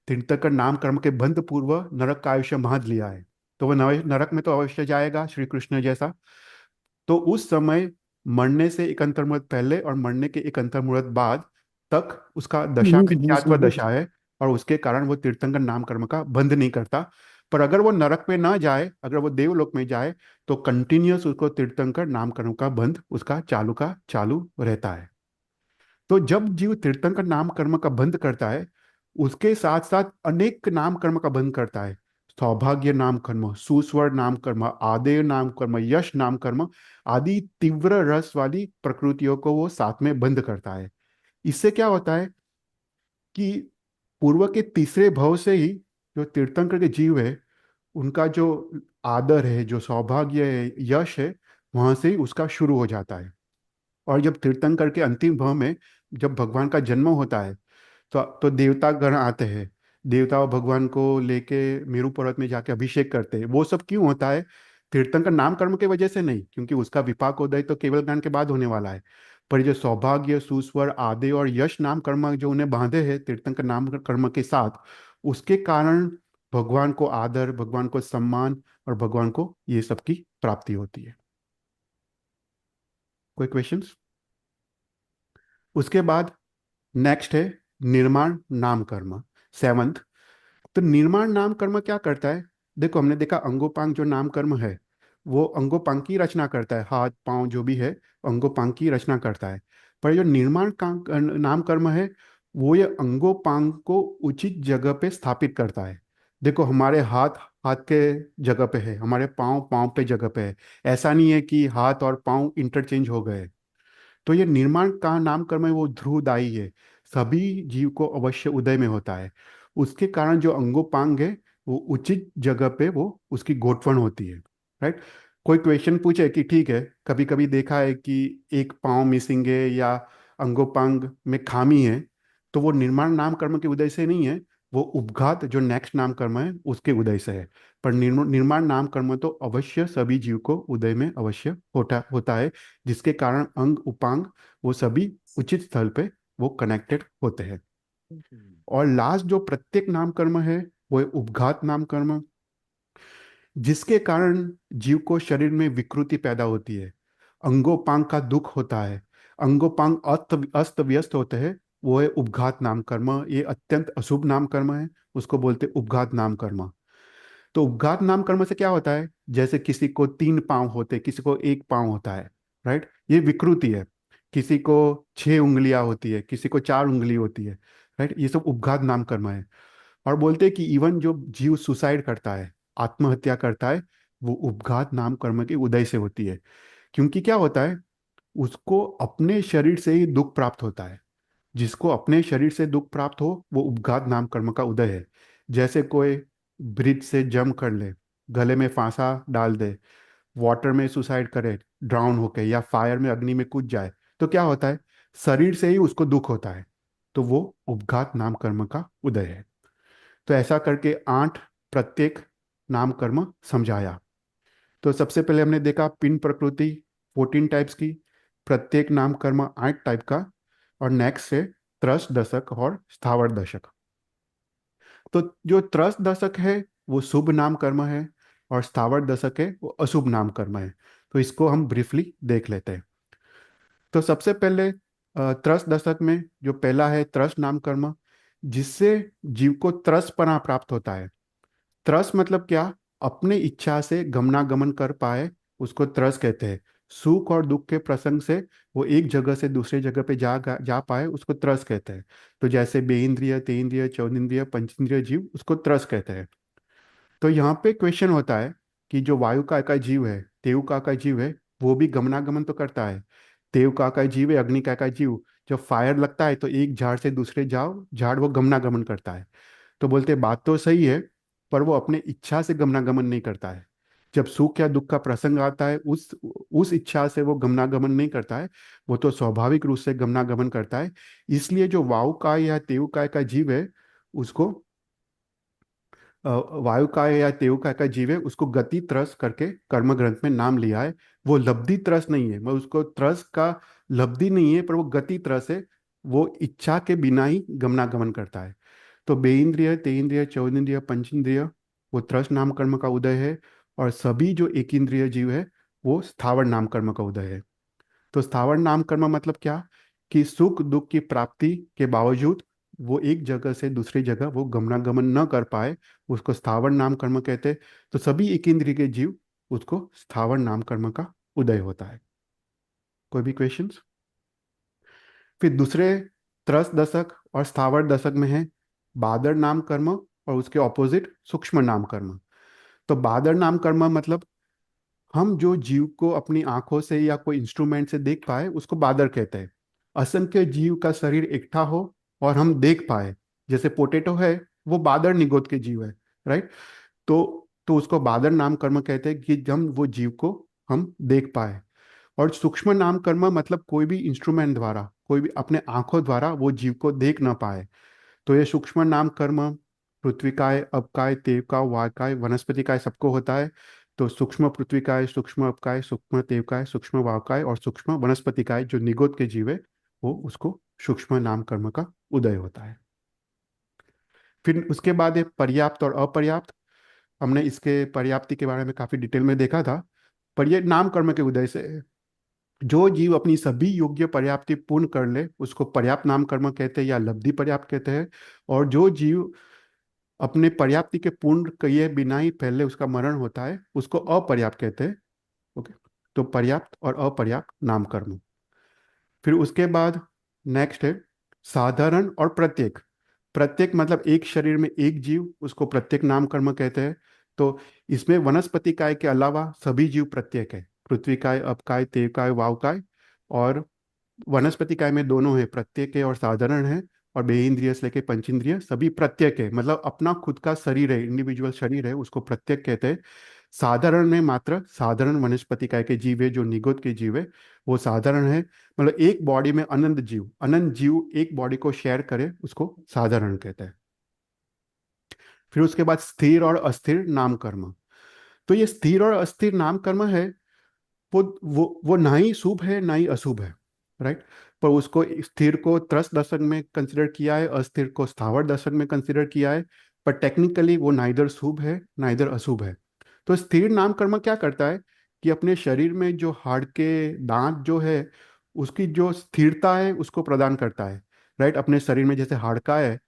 तीर्थंकर नाम कर्म के बंध पूर्व नरक का आयुष्य बांध लिया है, तो वह नरक में तो अवश्य जाएगा श्री कृष्ण जैसा। तो उस समय मरने से एक अंतर्मुहूर्त पहले और मरने के एक अंतर्मुहूर्त बाद तक उसका दशा मिथ्यात्व दशा है, और उसके कारण वो तीर्थंकर नाम कर्म का बंध नहीं करता। पर अगर वो नरक में ना जाए, अगर वो देवलोक में जाए, तो कंटिन्यूअस उसको तीर्थंकर नाम कर्म का बंध उसका चालू का चालू रहता है। तो जब जीव तीर्थंकर नाम कर्म का बंध करता है, उसके साथ साथ अनेक नाम कर्म का बंध करता है। सौभाग्य नाम कर्म, सुस्वर नाम कर्म, आदेय नाम कर्म, यश नाम कर्म आदि तीव्र रस वाली प्रकृतियों को वो साथ में बंद करता है। इससे क्या होता है कि पूर्व के तीसरे भाव से ही जो तीर्थंकर के जीव है, उनका जो आदर है, जो सौभाग्य है, यश है, वहां से ही उसका शुरू हो जाता है। और जब तीर्थंकर के अंतिम भाव में जब भगवान का जन्म होता है, तो देवता गण आते हैं। देवता भगवान को लेके मेरू पर्वत में जाके अभिषेक करते हैं। वो सब क्यों होता है? तीर्थंकर नाम कर्म के वजह से नहीं, क्योंकि उसका विपाक उदय तो केवल ज्ञान के बाद होने वाला है। पर जो सौभाग्य, सुस्वर, आदि और यश नाम कर्म जो उन्हें बांधे हैं तीर्थंकर नाम कर्म के साथ, उसके कारण भगवान को आदर, भगवान को सम्मान और भगवान को ये सब की प्राप्ति होती है। कोई क्वेश्चंस? उसके बाद नेक्स्ट है निर्माण नाम कर्म, सेवंथ। तो निर्माण नाम कर्म क्या करता है? देखो, हमने देखा अंगोपांग जो नाम कर्म है, वो अंगोपांग की रचना करता है, हाथ पांव जो भी है अंगोपांग की रचना करता है। पर जो निर्माण नाम कर्म है, वो ये अंगोपांग को उचित जगह पे स्थापित करता है। देखो, हमारे हाथ हाथ के जगह पे है, हमारे पाँव पाँव पे जगह पे है। ऐसा नहीं है कि हाथ और पाँव इंटरचेंज हो गए। तो ये निर्माण का नाम कर्म है, वो ध्रुवदायी है, सभी जीव को अवश्य उदय में होता है। उसके कारण जो अंगोपांग है, वो उचित जगह पे वो उसकी गोठवण होती है, राइट। कोई क्वेश्चन पूछे कि ठीक है, कभी कभी देखा है कि एक पाँव मिसिंग है या अंगोपांग में खामी है, तो वो निर्माण नाम कर्म के उदय से नहीं है, वो उपघात जो नेक्स्ट नाम कर्म है उसके उदय से है। पर निर्माण नाम कर्म तो अवश्य सभी जीव को उदय में अवश्य होता होता है, जिसके कारण अंग उपांग वो सभी उचित स्थल पे वो कनेक्टेड होते हैं। और लास्ट जो प्रत्येक नाम कर्म है, वो है उपघात नाम कर्म, जिसके कारण जीव को शरीर में विकृति पैदा होती है, अंगोपांग का दुख होता है, अंगोपांग अस्त अस्त व्यस्त होते हैं। वो है उपघात नाम कर्म, ये अत्यंत अशुभ नाम कर्म है, उसको बोलते हैं उपघात नाम कर्म। तो उपघात नाम कर्म से क्या होता है? जैसे किसी को 3 पाँव होते, किसी को 1 पाँव होता है, राइट, ये विकृति है। किसी को 6 उंगलियां होती है, किसी को 4 उंगली होती है, राइट, ये सब उपघात नाम कर्म है। और बोलते हैं कि इवन जो जीव सुसाइड करता है, आत्महत्या करता है, वो उपघात नाम कर्म के उदय से होती है। क्योंकि क्या होता है, उसको अपने शरीर से ही दुख प्राप्त होता है। जिसको अपने शरीर से दुख प्राप्त हो वो उपघात नाम कर्म का उदय है। जैसे कोई ब्रिज से जंप कर ले, गले में फांसा डाल दे, वाटर में सुसाइड करे ड्राउन होके, या फायर में अग्नि में कूद जाए, तो क्या होता है, शरीर से ही उसको दुख होता है। तो वो उपघात नाम कर्म का उदय है। तो ऐसा करके 8 प्रत्येक नाम कर्म समझाया। तो सबसे पहले हमने देखा पिंड प्रकृति 14 टाइप्स की, प्रत्येक नाम कर्म 8 टाइप का, और नेक्स्ट है त्रस दशक और स्थावर दशक। तो जो त्रस दशक है वो शुभ नाम कर्म है, और स्थावर दशक है वो अशुभ नाम कर्म है। तो इसको हम ब्रीफली देख लेते हैं। तो सबसे पहले त्रस दशक में जो पहला है त्रस नाम कर्म, जिससे जीव को त्रसपना प्राप्त होता है। त्रस मतलब क्या, अपने इच्छा से गमनागमन कर पाए, उसको त्रस कहते हैं। सुख और दुख के प्रसंग से वो एक जगह से दूसरे जगह पे जा जा पाए, उसको त्रस कहते हैं। तो जैसे बेइंद्रिय, तेइंद्रिय, चौनिंद्रिय, पंचेंद्रिय जीव, उसको त्रस कहते हैं। तो यहाँ पे क्वेश्चन होता है कि जो वायु का जीव है, तेयु का जीव है, वो भी गमनागमन तो करता है। तेयु का जीव है, अग्नि का जीव, जब फायर लगता है तो एक झाड़ से दूसरे जाओ झाड़ वो गमनागमन करता है। तो बोलते बात तो सही है, पर वो अपने इच्छा से गमनागमन नहीं करता है। जब सुख या दुख का प्रसंग आता है, उस इच्छा से वो गमनागमन नहीं करता है, वो तो स्वाभाविक रूप से गमनागमन करता है। इसलिए जो वायु या तेयु का जीव है, उसको वायु या तेयु का जीव है, उसको गति त्रस करके कर्म ग्रंथ में नाम लिया है। वो लब्धि त्रस नहीं है, मैं उसको त्रस का लब्धि नहीं है, पर वो गति त्रस है। वो इच्छा के बिना ही गमनागमन करता है। तो बेइंद्रिय, तेइंद्रिय, चौनिंद्रिय, पंचेंद्रिय, वो त्रस नाम कर्म का उदय है। और सभी जो एक इंद्रिय जीव है, वो स्थावर नाम कर्म का उदय है। तो स्थावर नाम कर्म मतलब क्या, कि सुख दुख की प्राप्ति के बावजूद वो एक जगह से दूसरी जगह वो गमनागमन न कर पाए, उसको स्थावर नाम कर्म कहते हैं। तो सभी एक इंद्रिय के जीव, उसको स्थावर नाम कर्म का उदय होता है। कोई भी क्वेश्चंस? फिर दूसरे त्रस दशक और स्थावर दशक में है बादर नाम कर्म, और उसके ऑपोजिट सूक्ष्म नाम कर्म। तो बादर नाम कर्म मतलब हम जो जीव को अपनी आंखों से या कोई इंस्ट्रूमेंट से देख पाए, उसको बादर कहते हैं। असंख्य जीव का शरीर इकट्ठा हो और हम देख पाए, जैसे पोटैटो है, वो बादर निगोद के जीव है, राइट। तो उसको बादर नाम कर्म कहते हैं कि हम वो जीव को हम देख पाए। और सूक्ष्म नाम कर्म मतलब कोई भी इंस्ट्रूमेंट द्वारा, कोई भी अपने आंखों द्वारा वो जीव को देख ना पाए। तो ये सूक्ष्म नाम कर्म पृथ्वीकाय, अपकाय, तेवकाय, वायकाय, वनस्पतिकाय सबको होता है। तो सूक्ष्म पृथ्वीकाय, सूक्ष्म अपकाय, सूक्ष्म तेवकाय, सूक्ष्म वायकाय और सूक्ष्म वनस्पतिकाय जो निगोद के जीव है, वो उसको सूक्ष्म नाम कर्म का उदय होता है। फिर उसके बाद है पर्याप्त और अपर्याप्त। हमने इसके पर्याप्ति के बारे में काफी डिटेल में देखा था। पर ये नाम कर्म के उदय से है। जो जीव अपनी सभी योग्य पर्याप्ति पूर्ण कर ले, उसको पर्याप्त नाम कर्म कहते हैं या लब्धि पर्याप्त कहते हैं। और जो जीव अपने पर्याप्ति के पूर्ण किए बिना ही पहले उसका मरण होता है, उसको अपर्याप्त कहते हैं। ओके। तो पर्याप्त और अपर्याप्त नाम कर्म। फिर उसके बाद नेक्स्ट है साधारण और प्रत्येक। प्रत्येक मतलब एक शरीर में एक जीव, उसको प्रत्येक नाम कर्म कहते हैं। तो इसमें वनस्पति काय के अलावा सभी जीव प्रत्येक है, पृथ्वी काय, अपकाय, तेवकाय, वावकाय। और वनस्पति काय में दोनों है, प्रत्येक है और साधारण है। और बेइंद्रिय से लेके पंचेंद्रिय सभी प्रत्येक है, मतलब अपना खुद का शरीर है, इंडिविजुअल शरीर है, उसको प्रत्येक कहते हैं। साधारण में मात्र साधारण वनस्पति काय के जीव है, जो निगोद के जीव है, वो साधारण है। मतलब एक बॉडी में अनंत जीव एक बॉडी को शेयर करे, उसको साधारण कहते हैं। फिर उसके बाद स्थिर और अस्थिर नाम कर्म। तो ये स्थिर और अस्थिर नाम कर्म है, वो ना ही शुभ है ना ही अशुभ है, राइट। पर उसको स्थिर को त्रस दशक में कंसिडर किया है, अस्थिर को स्थावर दशक में कंसिडर किया है। पर टेक्निकली वो नाइदर शुभ है नाइदर अशुभ है। तो स्थिर नाम कर्म क्या करता है, कि अपने शरीर में जो हाड़ के दांत जो है, उसकी जो स्थिरता है उसको प्रदान करता है, राइट। अपने शरीर में जैसे हाड़का है,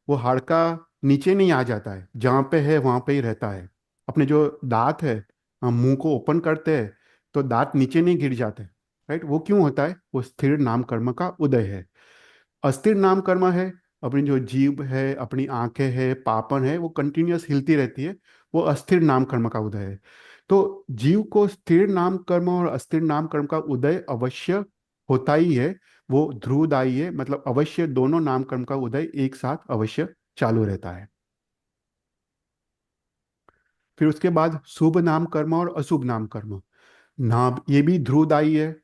वो हाड़का नीचे नहीं आ जाता है, जहाँ पे है वहाँ पे ही रहता है। अपने जो दांत है, हम मुंह को ओपन करते हैं तो दांत नीचे नहीं गिर जाते, राइट। वो क्यों होता है, वो स्थिर नाम कर्म का उदय है। अस्थिर नाम कर्म है, अपनी जो जीभ है, अपनी आंखें हैं, पापन है, वो कंटिन्यूअस हिलती रहती है, वो अस्थिर नाम कर्म का उदय है। तो जीव को स्थिर नाम कर्म और अस्थिर नाम कर्म का उदय अवश्य होता ही है। वो ध्रुवदायी है, मतलब अवश्य दोनों नाम कर्म का उदय एक साथ अवश्य चालू रहता है। फिर उसके बाद शुभ नाम कर्म और अशुभ नाम कर्म। नाम ये भी ध्रुवदायी है,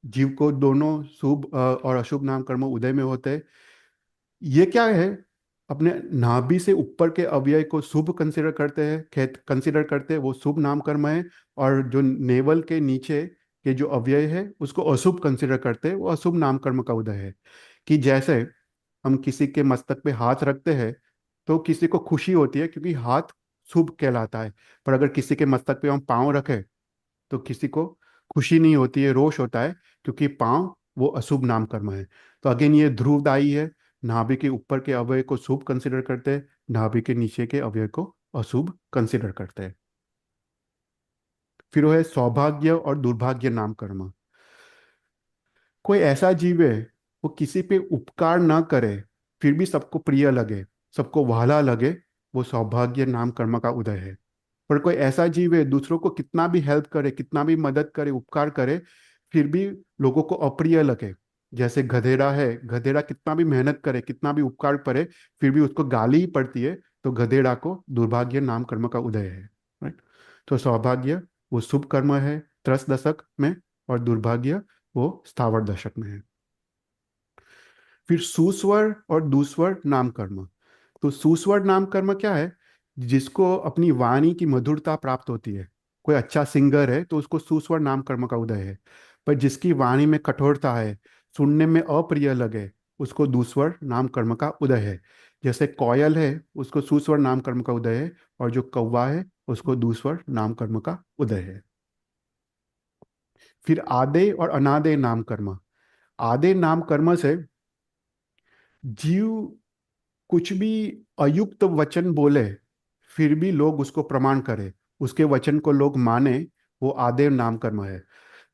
जीव को दोनों शुभ और अशुभ नाम कर्म उदय में होते हैं। ये क्या है, अपने नाभि से ऊपर के अवयव को शुभ कंसिडर करते हैं, खेत कंसिडर करते हैं, वो शुभ नाम कर्म है। और जो नेवल के नीचे के जो अवयव है उसको अशुभ कंसिडर करते हैं, वो अशुभ नाम कर्म का उदय है। कि जैसे हम किसी के मस्तक पे हाथ रखते हैं तो किसी को खुशी होती है क्योंकि हाथ शुभ कहलाता है। पर अगर किसी के मस्तक पे हम पाँव रखें तो किसी को खुशी नहीं होती है, रोष होता है, क्योंकि पांव वो अशुभ नाम कर्म है। तो अगेन ये ध्रुवदायी है। नाभि के ऊपर के अवयव को शुभ कंसिडर करते हैं, नाभि के नीचे के अवयव को अशुभ कंसिडर करते हैं। फिर वो है सौभाग्य और दुर्भाग्य नाम कर्म। कोई ऐसा जीव है, वो किसी पे उपकार ना करे फिर भी सबको प्रिय लगे, सबको वहाला लगे, वो सौभाग्य नाम कर्म का उदय है। पर कोई ऐसा जीव है, दूसरों को कितना भी हेल्प करे, कितना भी मदद करे, उपकार करे, फिर भी लोगों को अप्रिय लगे। जैसे गधेड़ा है, गधेड़ा कितना भी मेहनत करे, कितना भी उपकार करे, फिर भी उसको गाली ही पड़ती है, तो गधेड़ा को दुर्भाग्य नाम कर्म का उदय है। राइट। तो सौभाग्य वो शुभ कर्म है त्रस दशक में, और दुर्भाग्य वो स्थावर दशक में है। फिर सुस्वर और दुस्वर नाम कर्म। तो सुस्वर नाम कर्म क्या है, जिसको अपनी वाणी की मधुरता प्राप्त होती है। कोई अच्छा सिंगर है तो उसको सुस्वर नाम कर्म का उदय है। पर जिसकी वाणी में कठोरता है, सुनने में अप्रिय लगे, उसको दुस्वर नाम कर्म का उदय है। जैसे कोयल है, उसको सुस्वर नाम कर्म का उदय है, और जो कौवा है उसको दुस्वर नाम कर्म का उदय है। फिर आदे और अनादे नाम कर्म। आदे नाम कर्म से जीव कुछ भी अयुक्त वचन बोले फिर भी लोग उसको प्रमाण करें, उसके वचन को लोग माने, वो आदेव नाम कर्म है।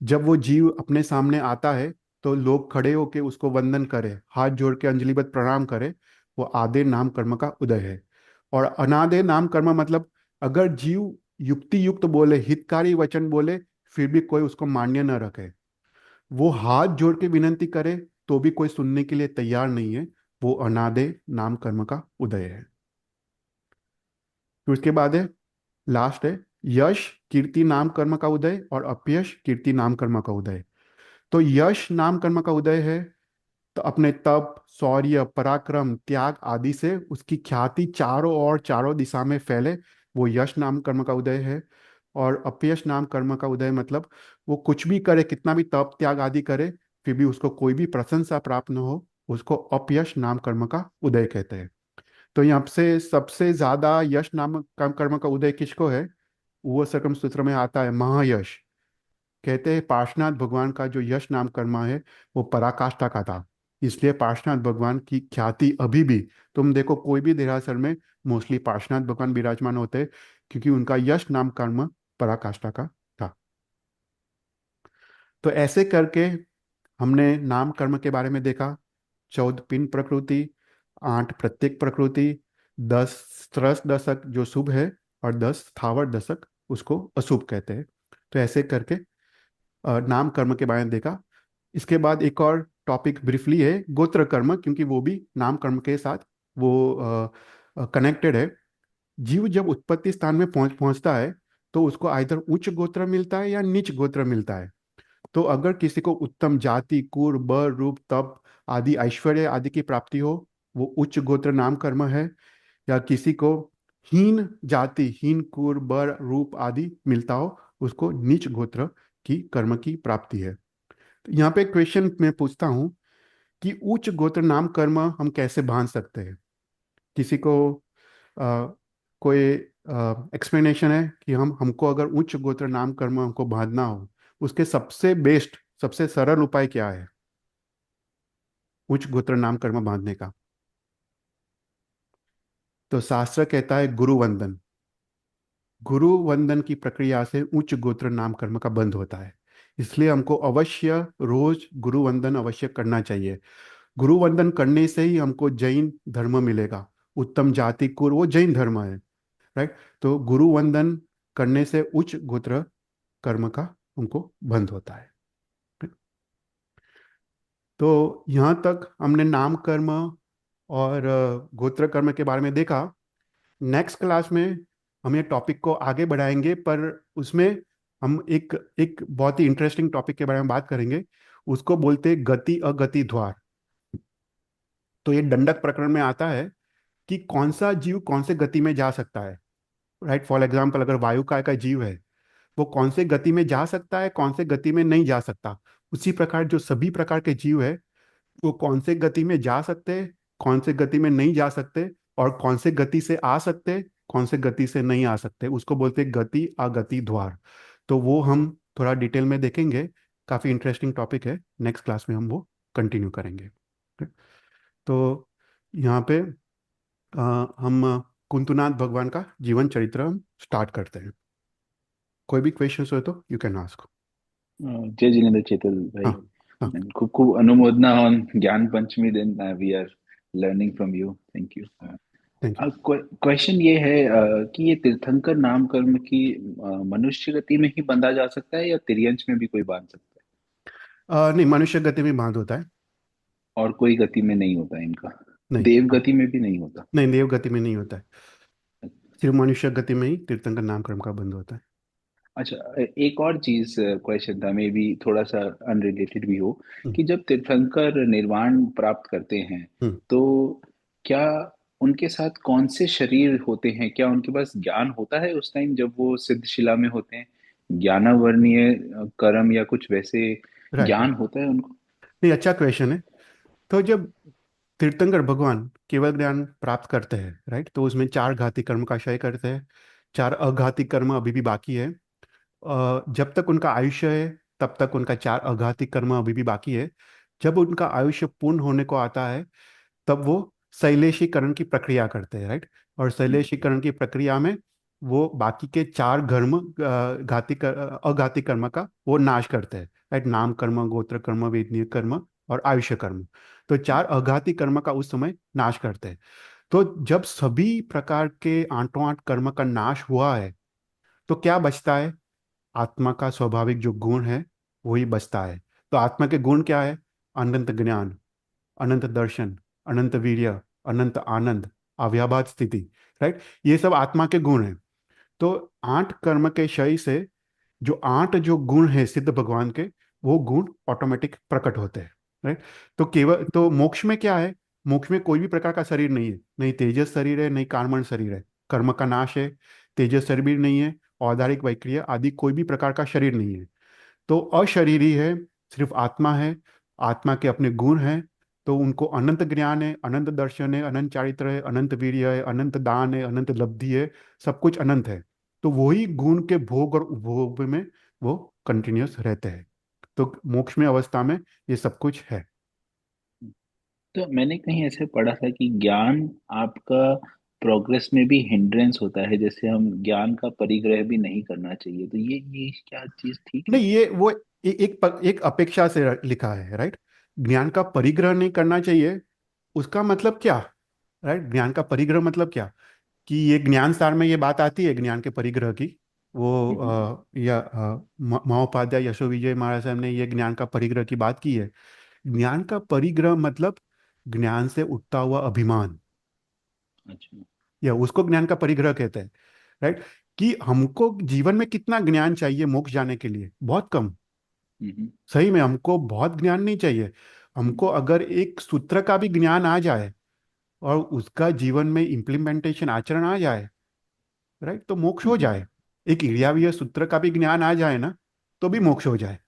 जब वो जीव अपने सामने आता है तो लोग खड़े होके उसको वंदन करें, हाथ जोड़ के अंजलिबद्ध प्रणाम करें, वो आदे नाम कर्म का उदय है। और अनादे नाम कर्म मतलब, अगर जीव युक्ति युक्त बोले, हितकारी वचन बोले, फिर भी कोई उसको मान्य न रखे, वो हाथ जोड़ के विनंती करे तो भी कोई सुनने के लिए तैयार नहीं है, वो अनादे नाम कर्म का उदय है। फिर उसके बाद है, लास्ट है यश कीर्ति नाम कर्म का उदय और अपयश कीर्ति नाम कर्म का उदय। तो यश नाम कर्म का उदय है, तो अपने तप, शौर्य, पराक्रम, त्याग आदि से उसकी ख्याति चारों ओर, चारों दिशा में फैले, वो यश नाम कर्म का उदय है। और अपयश नाम कर्म का उदय मतलब, वो कुछ भी करे, कितना भी तप त्याग आदि करे, फिर भी उसको कोई भी प्रशंसा प्राप्त न हो, उसको अपयश नाम कर्म का उदय कहते हैं। तो यहाँ से सबसे ज्यादा यश नाम कर्म का उदय किसको है, वो सकम सूत्र में आता है महायश। कहते हैं पार्श्वनाथ भगवान का जो यश नाम कर्मा है वो पराकाष्ठा का था, इसलिए पार्श्वनाथ भगवान की ख्याति अभी भी, तुम देखो कोई भी देरासर में मोस्टली पार्श्वनाथ भगवान विराजमान होते हैं, क्योंकि उनका यश नाम कर्म पराकाष्ठा का था। तो ऐसे करके हमने नाम कर्म के बारे में देखा। 14 पिन प्रकृति, 8 प्रत्येक प्रकृति, 10 त्रस दशक जो शुभ है, और 10 स्थावर दशक उसको अशुभ कहते हैं। तो ऐसे करके नाम कर्म के बारे में देखा। इसके बाद एक और टॉपिक ब्रीफली है गोत्र कर्म, क्योंकि वो भी नाम कर्म के साथ वो कनेक्टेड है। जीव जब उत्पत्ति स्थान में पहुंचता है तो उसको आइधर उच्च गोत्र मिलता है या नीच गोत्र मिलता है। तो अगर किसी को उत्तम जाति, कुल, बर, रूप, तप आदि, ऐश्वर्य आदि की प्राप्ति हो, वो उच्च गोत्र नाम कर्म है। या किसी को हीन जाति, हीन कुल, बर, रूप आदि मिलता हो, उसको नीच गोत्र की कर्म की प्राप्ति है। तो यहाँ पे क्वेश्चन मैं पूछता हूँ कि उच्च गोत्र नाम कर्म हम कैसे बांध सकते हैं। किसी को आ, कोई एक्सप्लेनेशन है कि हमको अगर उच्च गोत्र नाम कर्म हमको बांधना हो, उसके सबसे बेस्ट, सबसे सरल उपाय क्या है उच्च गोत्र नाम कर्म बांधने का। तो शास्त्र कहता है गुरु वंदन। गुरु वंदन की प्रक्रिया से उच्च गोत्र नाम कर्म का बंध होता है। इसलिए हमको अवश्य रोज गुरु वंदन अवश्य करना चाहिए। गुरु वंदन करने से ही हमको जैन धर्म मिलेगा। उत्तम जाति कुल वो जैन धर्म है, राइट। तो गुरु वंदन करने से उच्च गोत्र कर्म का उनको बंध होता है। तो यहाँ तक हमने नाम कर्म और गोत्र कर्म के बारे में देखा। नेक्स्ट क्लास में हम ये टॉपिक को आगे बढ़ाएंगे, पर उसमें हम एक एक बहुत ही इंटरेस्टिंग टॉपिक के बारे में बात करेंगे। उसको बोलते हैं गति अगति द्वार। तो ये दंडक प्रकरण में आता है कि कौन सा जीव कौन से गति में जा सकता है, राइट। फॉर एग्जाम्पल, अगर वायु का जीव है, वो कौन से गति में जा सकता है, कौन से गति में नहीं जा सकता। उसी प्रकार जो सभी प्रकार के जीव है, वो कौन से गति में जा सकते, कौन से गति में नहीं जा सकते, और कौन से गति से आ सकते, कौन से गति से नहीं आ सकते, उसको बोलते हैं गति अगति द्वार। तो वो हम थोड़ा डिटेल में देखेंगे। काफ़ी इंटरेस्टिंग टॉपिक है, नेक्स्ट क्लास में हम वो कंटिन्यू करेंगे। तो यहाँ पे हम कुंतुनाथ भगवान का जीवन चरित्र हम स्टार्ट करते हैं। कोई भी क्वेश्चन हो तो यू कैन आस्क। जय जिनेन्द्र चेतल भाई, हाँ, हाँ। खूब खूब अनुमोदना ऑन ज्ञान पंचमी दिन we are learning from you, thank you. Thank you. Question ये है कि ये तीर्थंकर नाम कर्म की मनुष्य गति में ही बंधा जा सकता है या तिर्यंच में भी कोई बांध सकता है? नहीं, मनुष्य गति में बांध होता है। और कोई गति में नहीं होता है इनका? नहीं, देव हाँ। गति में भी नहीं होता? नहीं, देव गति में नहीं होता है। सिर्फ मनुष्य गति में ही तीर्थंकर नामकरण का बंध होता है। अच्छा, एक और चीज क्वेश्चन था, मे बी थोड़ा सा अनरिलेटेड भी हो, हम्म, कि जब तीर्थंकर निर्वाण प्राप्त करते हैं हम्म। तो क्या उनके साथ कौन से शरीर होते हैं? क्या उनके पास ज्ञान होता है उस टाइम जब वो सिद्धशिला में होते हैं? ज्ञानावर्णीय कर्म या कुछ वैसे राइट, ज्ञान राइट। होता है उनको? नहीं, अच्छा क्वेश्चन है। तो जब तीर्थंकर भगवान केवल ज्ञान प्राप्त करते हैं, राइट, तो उसमें चार घाती कर्म का क्षय करते हैं। चार अघाती कर्म अभी भी बाकी है। जब तक उनका आयुष्य है, तब तक उनका चार अघाती कर्म अभी भी बाकी है। जब उनका आयुष्य पूर्ण होने को आता है, तब वो शैलेशीकरण की प्रक्रिया करते हैं, राइट। और शैलेशीकरण की प्रक्रिया में वो बाकी के चार कर्म, अघाती कर्म का वो नाश करते हैं, राइट। नाम कर्म, गोत्र कर्म, वेदनीय कर्म और आयुष्य कर्म। तो चार अघाती कर्म का उस समय नाश करते हैं। तो जब सभी प्रकार के आठों आठ कर्म का नाश हुआ है, तो क्या बचता है? आत्मा का स्वाभाविक जो गुण है, वही बचता है। तो आत्मा के गुण क्या है? अनंत ज्ञान, अनंत दर्शन, अनंत वीर्य, अनंत आनंद, अव्याभात स्थिति, राइट। ये सब आत्मा के गुण हैं। तो आठ कर्म के क्षय से जो आठ जो गुण है सिद्ध भगवान के, वो गुण ऑटोमेटिक प्रकट होते हैं, राइट। तो केवल तो मोक्ष में क्या है? मोक्ष में कोई भी प्रकार का शरीर नहीं है, नहीं तेजस शरीर है, नहीं कार्मण शरीर है। कर्म का नाश है। तेजस शरीर भी नहीं है। औदारिक वैक्रिय आदि कोई भी प्रकार का शरीर नहीं है। तो अशरीरी है, सिर्फ आत्मा है। आत्मा के अपने गुण हैं। तो उनको अनंत ज्ञान है, अनंत दर्शन है, अनंत चारित्र है, अनंत वीर्य है, अनंत दान है, अनंत लब्धि है। सब कुछ अनंत है। तो वही गुण के भोग और उपभोग में वो कंटिन्यूस रहते हैं। तो मोक्ष में अवस्था में ये सब कुछ है। तो मैंने कहीं ऐसे पढ़ा था कि ज्ञान आपका प्रोग्रेस में भी हिंड्रेंस होता है, जैसे हम ज्ञान का परिग्रह भी नहीं करना चाहिए, तो ये क्या चीज ठीक है? नहीं, ये वो एक अपेक्षा से लिखा है, राइट। ज्ञान का परिग्रह नहीं करना चाहिए, उसका मतलब क्या? राइट, ज्ञान का परिग्रह मतलब क्या? कि ये ज्ञान सार में ये बात आती है ज्ञान के परिग्रह की। वो हम्म। महोपाध्याय यशो विजय महाराज साहब ने ये ज्ञान का परिग्रह की बात की है। ज्ञान का परिग्रह मतलब ज्ञान से उठता हुआ अभिमान, अच्छा। या उसको ज्ञान का परिग्रह कहते हैं, राइट। कि हमको जीवन में कितना ज्ञान चाहिए मोक्ष जाने के लिए? बहुत कम। हम्म। सही में हमको बहुत ज्ञान नहीं चाहिए। हमको अगर एक सूत्र का भी ज्ञान आ जाए और उसका जीवन में इम्प्लीमेंटेशन आचरण आ जाए, राइट, तो मोक्ष हो हम्म। जाए। एक इड़ियावीय सूत्र का भी ज्ञान आ जाए ना, तो भी मोक्ष हो जाए।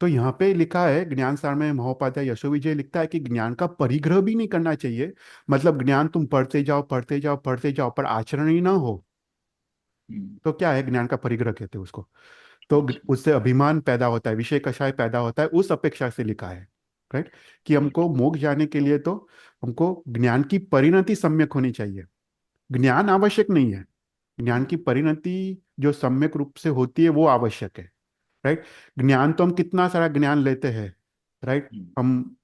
तो यहाँ पे लिखा है ज्ञान सार में, महोपाध्याय यशो विजय लिखता है कि ज्ञान का परिग्रह भी नहीं करना चाहिए। मतलब ज्ञान तुम पढ़ते जाओ, पढ़ते जाओ, पढ़ते जाओ, पर आचरण ही ना हो, हम्म। तो क्या है? ज्ञान का परिग्रह कहते हैं उसको। तो अच्छा। उससे अभिमान पैदा होता है, विषय कषाय पैदा होता है, उस अपेक्षा से लिखा है, राइट। कि हमको ओके। मोक्ष जाने के लिए तो हमको ज्ञान की परिणति सम्यक होनी चाहिए। ज्ञान आवश्यक नहीं है, ज्ञान की परिणति जो सम्यक रूप से होती है वो आवश्यक है, राइट। ज्ञान तो हम कितना सारा ज्ञान लेते हैं, राइट। हम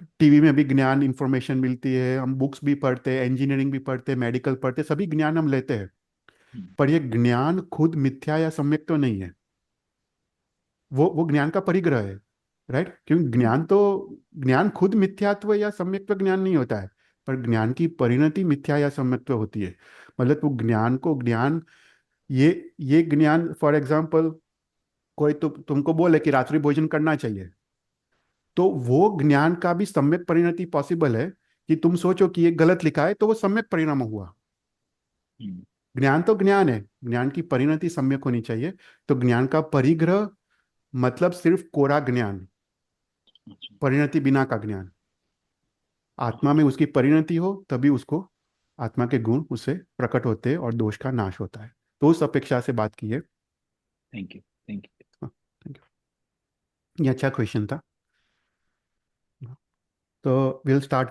टीवी में भी ज्ञान इंफॉर्मेशन मिलती है, हम बुक्स भी पढ़ते हैं, इंजीनियरिंग भी पढ़ते हैं, मेडिकल पढ़ते हैं, सभी ज्ञान हम लेते हैं। हम्म। पर ये ज्ञान खुद मिथ्या या सम्यक तो नहीं है। वो ज्ञान का परिग्रह है। राइट, क्योंकि हम्म। ज्ञान खुद मिथ्यात्व या सम्यक्त्व ज्ञान नहीं होता है। पर ज्ञान की परिणति मिथ्या या सम्यक्त्व होती है। मतलब वो ज्ञान को ज्ञान, ये ज्ञान फॉर एग्जाम्पल, कोई तुमको बोले कि रात्रि भोजन करना चाहिए, तो वो ज्ञान का भी सम्यक परिणति पॉसिबल है। कि तुम सोचो कि ये गलत लिखा है, तो वो सम्यक परिणाम हुआ। हम्म। ज्ञान तो ज्ञान है, ज्ञान की परिणति सम्यक होनी चाहिए। तो ज्ञान का परिग्रह मतलब सिर्फ कोरा ज्ञान, अच्छा। परिणति बिना का ज्ञान। आत्मा में उसकी परिणति हो तभी उसको, आत्मा के गुण उससे प्रकट होते हैं और दोष का नाश होता है। तो उस अपेक्षा से बात की है। Thank you. Thank you. हाँ, थैंक यू। ये अच्छा क्वेश्चन था। तो विल स्टार्ट